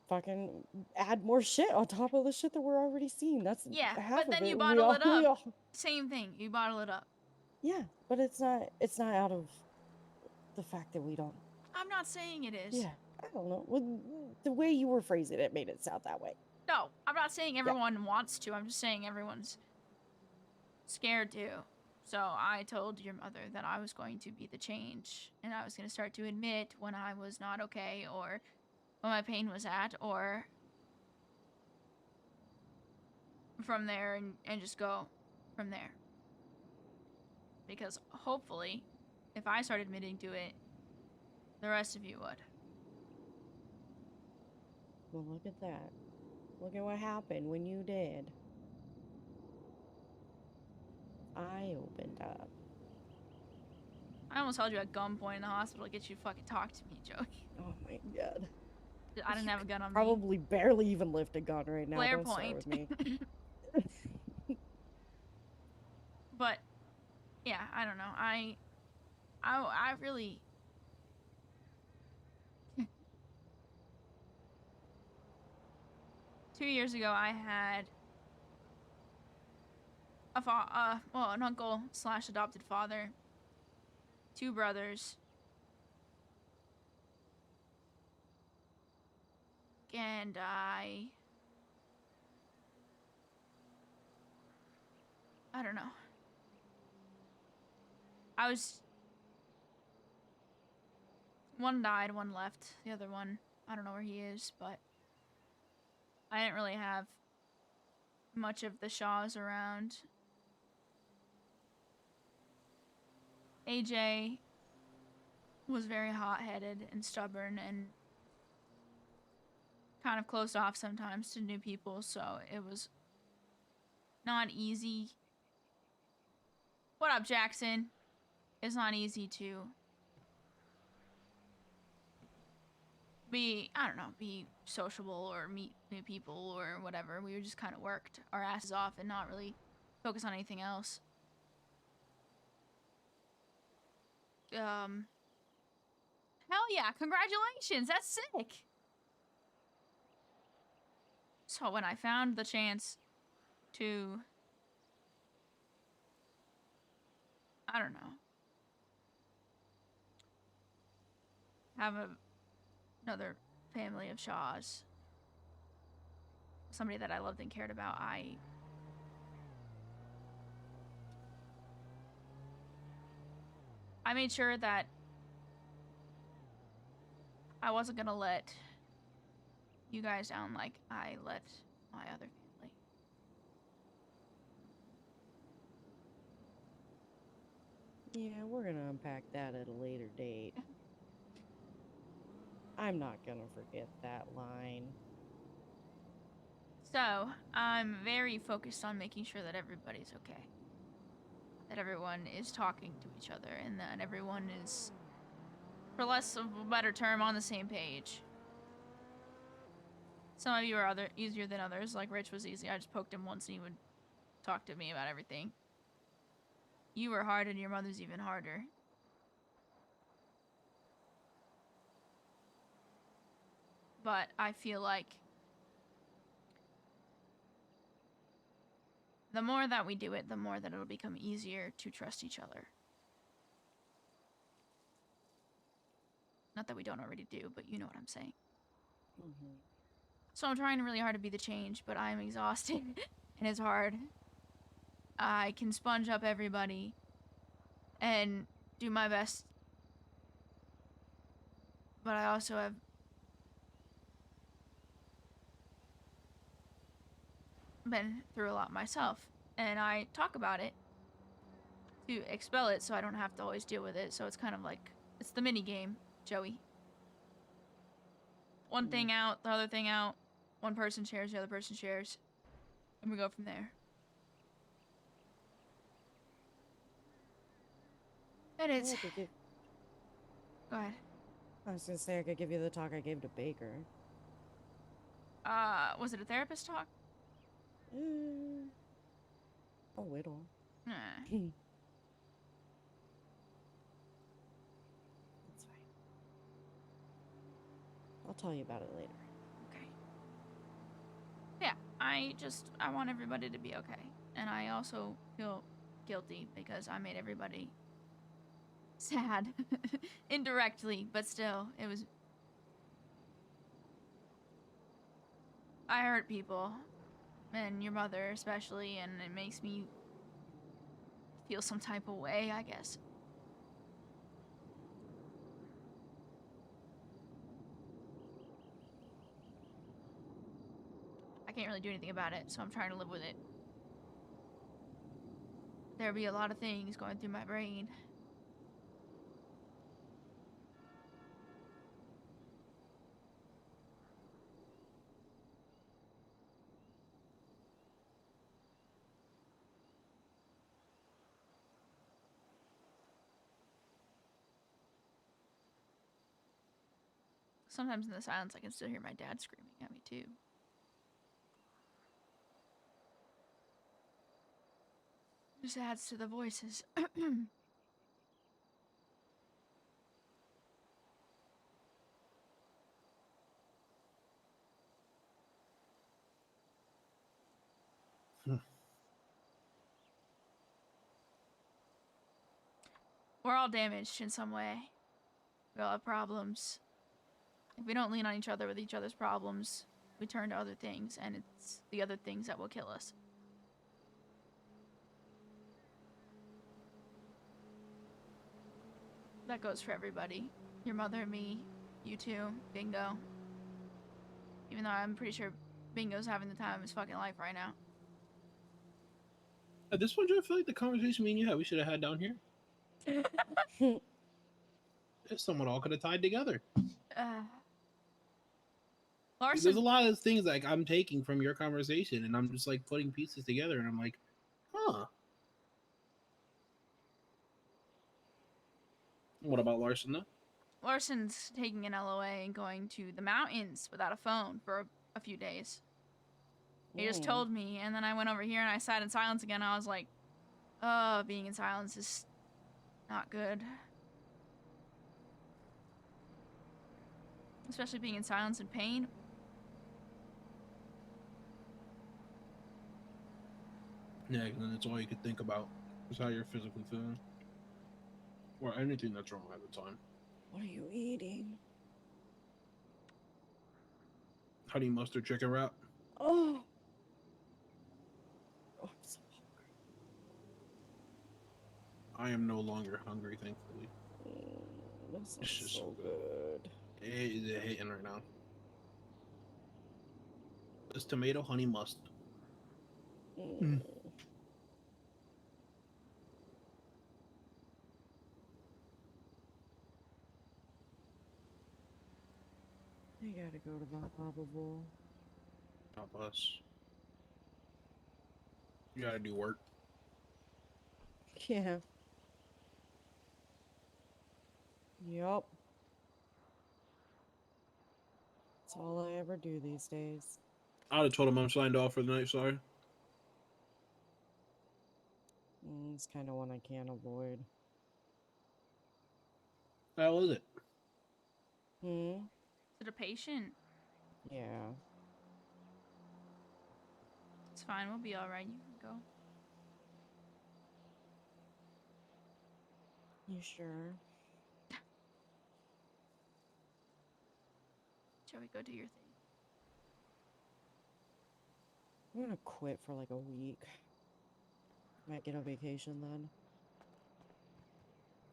[SPEAKER 5] fucking add more shit on top of the shit that we're already seeing. That's
[SPEAKER 1] yeah.
[SPEAKER 5] half
[SPEAKER 1] But then
[SPEAKER 5] of it.
[SPEAKER 1] you
[SPEAKER 5] We
[SPEAKER 1] bottle
[SPEAKER 5] all,
[SPEAKER 1] it
[SPEAKER 5] we
[SPEAKER 1] up.
[SPEAKER 5] all,
[SPEAKER 1] Same thing. You bottle it up.
[SPEAKER 5] yeah, but it's not out of the fact that we don't.
[SPEAKER 1] I'm not saying it is.
[SPEAKER 5] Yeah, I don't know. The way you were phrasing it made it sound that way.
[SPEAKER 1] No, I'm not saying everyone wants to. I'm just saying everyone's scared to. So I told your mother that I was going to be the change, and I was going to start to admit when I was not okay, or when my pain was at, or from there, and just go from there. Because hopefully, if I start admitting to it, the rest of you would.
[SPEAKER 5] Well, look at that. Look at what happened when you did. I opened up.
[SPEAKER 1] I almost held you at gunpoint in the hospital to get you to fucking talk to me, Joey.
[SPEAKER 5] Oh my god.
[SPEAKER 1] I didn't have a gun on me.
[SPEAKER 5] Probably barely even lift a gun right now.
[SPEAKER 1] Flare
[SPEAKER 5] Don't start
[SPEAKER 1] point.
[SPEAKER 5] with me.
[SPEAKER 1] But yeah, I don't know. I really. 2 years ago, I had an uncle / adopted father, 2 brothers, and I don't know. One died, one left. The other one, I don't know where he is, but I didn't really have much of the Shaws around. AJ was very hot-headed and stubborn and kind of closed off sometimes to new people, so it was not easy. What up, Jackson? It's not easy to be sociable or meet new people or whatever. We just kind of worked our asses off and not really focus on anything else. Hell yeah, congratulations, that's sick. So when I found the chance to, I don't know, have another family of Shaws, somebody that I loved and cared about, I made sure that I wasn't gonna let you guys down like I let my other family.
[SPEAKER 5] Yeah, we're gonna unpack that at a later date. I'm not gonna forget that line.
[SPEAKER 1] So, I'm very focused on making sure that everybody's okay. That everyone is talking to each other and that everyone is, for less of a better term, on the same page. Some of you are easier than others. Like Rich was easy. I just poked him once and he would talk to me about everything. You were hard and your mother's even harder. But I feel like the more that we do it, the more that it'll become easier to trust each other. Not that we don't already do, but you know what I'm saying.
[SPEAKER 5] Mhm.
[SPEAKER 1] So I'm trying really hard to be the change, but I'm exhausted and it's hard. I can sponge up everybody and do my best, but I also have been through a lot myself, and I talk about it to expel it so I don't have to always deal with it. So it's kind of like, it's the mini game, Joey. One thing out, the other thing out. One person shares, the other person shares, and we go from there. It is.
[SPEAKER 5] I could give,
[SPEAKER 1] Go ahead.
[SPEAKER 5] I was gonna say I could give you the talk I gave to Baker.
[SPEAKER 1] Was it a therapist talk?
[SPEAKER 5] A little.
[SPEAKER 1] Nah.
[SPEAKER 5] That's fine. I'll tell you about it later.
[SPEAKER 1] Okay. Yeah, I want everybody to be okay. And I also feel guilty because I made everybody sad. Indirectly, but still, it was... I hurt people. And your mother especially, and it makes me feel some type of way, I guess. I can't really do anything about it, so I'm trying to live with it. There'll be a lot of things going through my brain. Sometimes in the silence, I can still hear my dad screaming at me, too. Just adds to the voices. We're all damaged in some way. We all have problems. If we don't lean on each other with each other's problems, we turn to other things, and it's the other things that will kill us. That goes for everybody. Your mother, me, you two, Bingo. Even though I'm pretty sure Bingo's having the time of his fucking life right now.
[SPEAKER 4] At this point, I feel like the conversation me and you had, we should have had down here. If someone all could have tied together.
[SPEAKER 1] Larson.
[SPEAKER 4] There's a lot of things like I'm taking from your conversation, and I'm just like putting pieces together, and I'm like, huh. What about Larson though?
[SPEAKER 1] Larson's taking an LOA and going to the mountains without a phone for a few days. He just told me, and then I went over here and I sat in silence again. I was like, being in silence is not good. Especially being in silence and pain.
[SPEAKER 4] Yeah, and then it's all you could think about is how you're physically feeling. Or anything that's wrong at the time.
[SPEAKER 5] What are you eating?
[SPEAKER 4] Honey mustard chicken wrap.
[SPEAKER 5] Oh, I'm so
[SPEAKER 4] I am no longer hungry, thankfully.
[SPEAKER 5] hungry. That sounds
[SPEAKER 4] It's just
[SPEAKER 5] so good.
[SPEAKER 4] It is hitting right now. This tomato honey mustard.
[SPEAKER 5] I gotta go to the Hobble Bowl.
[SPEAKER 4] Not us. You gotta do work.
[SPEAKER 5] Yeah. Yup. It's all I ever do these days.
[SPEAKER 4] I would have told him I'm signed off for the night. Sorry.
[SPEAKER 5] It's kind of one I can't avoid.
[SPEAKER 4] How is it?
[SPEAKER 5] Hmm?
[SPEAKER 1] Is it a patient?
[SPEAKER 5] Yeah.
[SPEAKER 1] It's fine. We'll be all right. You can go.
[SPEAKER 5] You sure?
[SPEAKER 1] Shall we go do your thing?
[SPEAKER 5] I'm gonna quit for like a week. Might get a vacation then.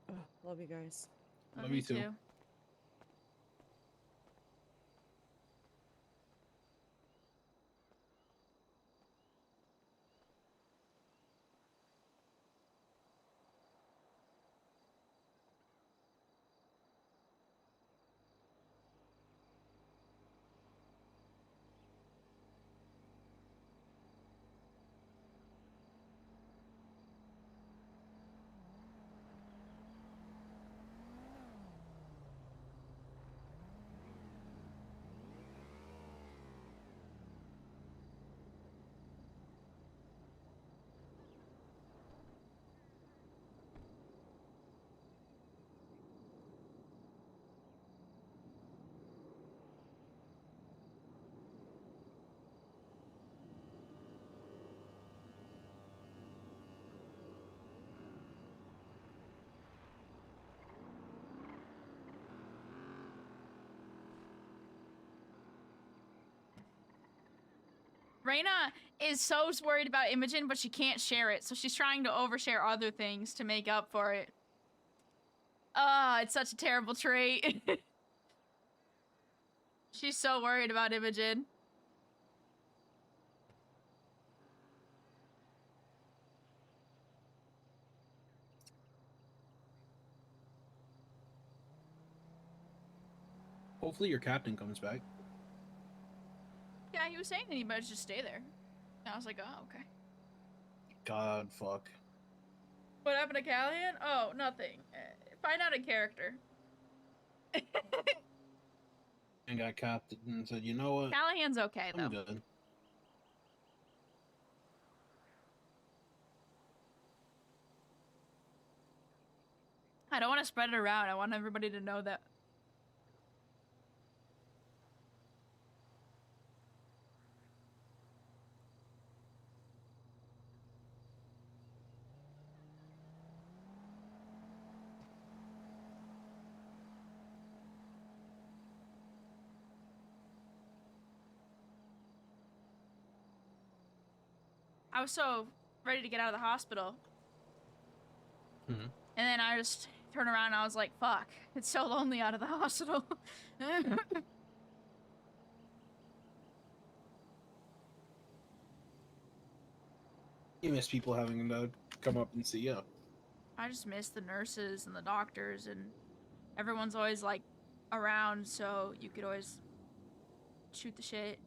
[SPEAKER 5] Ugh, love you guys.
[SPEAKER 1] Love
[SPEAKER 4] Love
[SPEAKER 1] you
[SPEAKER 4] you too.
[SPEAKER 1] too. Reyna is so worried about Imogen, but she can't share it, so she's trying to overshare other things to make up for it. Ah, it's such a terrible trait. She's so worried about Imogen.
[SPEAKER 4] Hopefully your captain comes back.
[SPEAKER 1] Yeah, he was saying that he might just stay there. And I was like, oh, okay.
[SPEAKER 4] God, fuck.
[SPEAKER 1] What happened to Callahan? Oh, nothing. Find out a character.
[SPEAKER 4] And got captain and said, you know what?
[SPEAKER 1] Callahan's okay, though.
[SPEAKER 4] I'm good.
[SPEAKER 1] I don't want to spread it around. I want everybody to know that. I was so ready to get out of the hospital.
[SPEAKER 4] Mhm.
[SPEAKER 1] And then I just turned around and I was like, fuck, it's so lonely out of the hospital.
[SPEAKER 4] You miss people having to come up and see you.
[SPEAKER 1] I just miss the nurses and the doctors, and everyone's always like around, so you could always shoot the shit.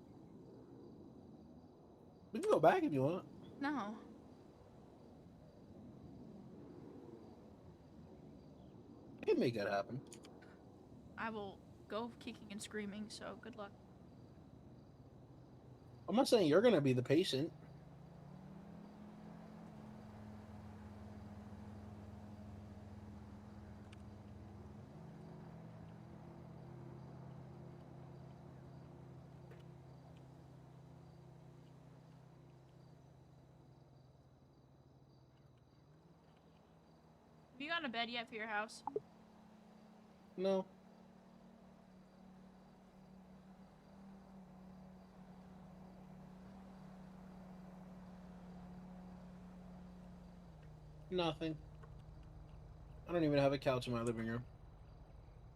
[SPEAKER 4] We can go back if you want.
[SPEAKER 1] No.
[SPEAKER 4] I can make that happen.
[SPEAKER 1] I will go kicking and screaming, so good luck.
[SPEAKER 4] I'm not saying you're gonna be the patient.
[SPEAKER 1] Have you gotten a bed yet for your house?
[SPEAKER 4] No. Nothing. I don't even have a couch in my living room.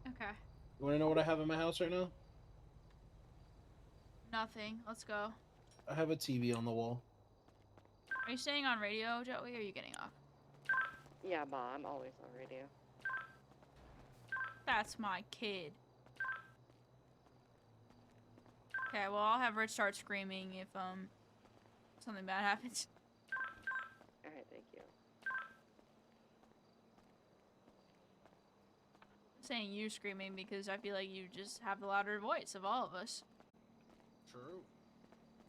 [SPEAKER 1] Okay.
[SPEAKER 4] You want to know what I have in my house right now?
[SPEAKER 1] Nothing. Let's go.
[SPEAKER 4] I have a TV on the wall.
[SPEAKER 1] Are you staying on radio, Joey, or are you getting off?
[SPEAKER 3] Yeah, Ma, I'm always on radio.
[SPEAKER 1] That's my kid. Okay, well, I'll have Rich start screaming if, something bad happens.
[SPEAKER 3] Alright, thank you.
[SPEAKER 1] saying you screaming because I feel like you just have the louder voice of all of us.
[SPEAKER 4] True.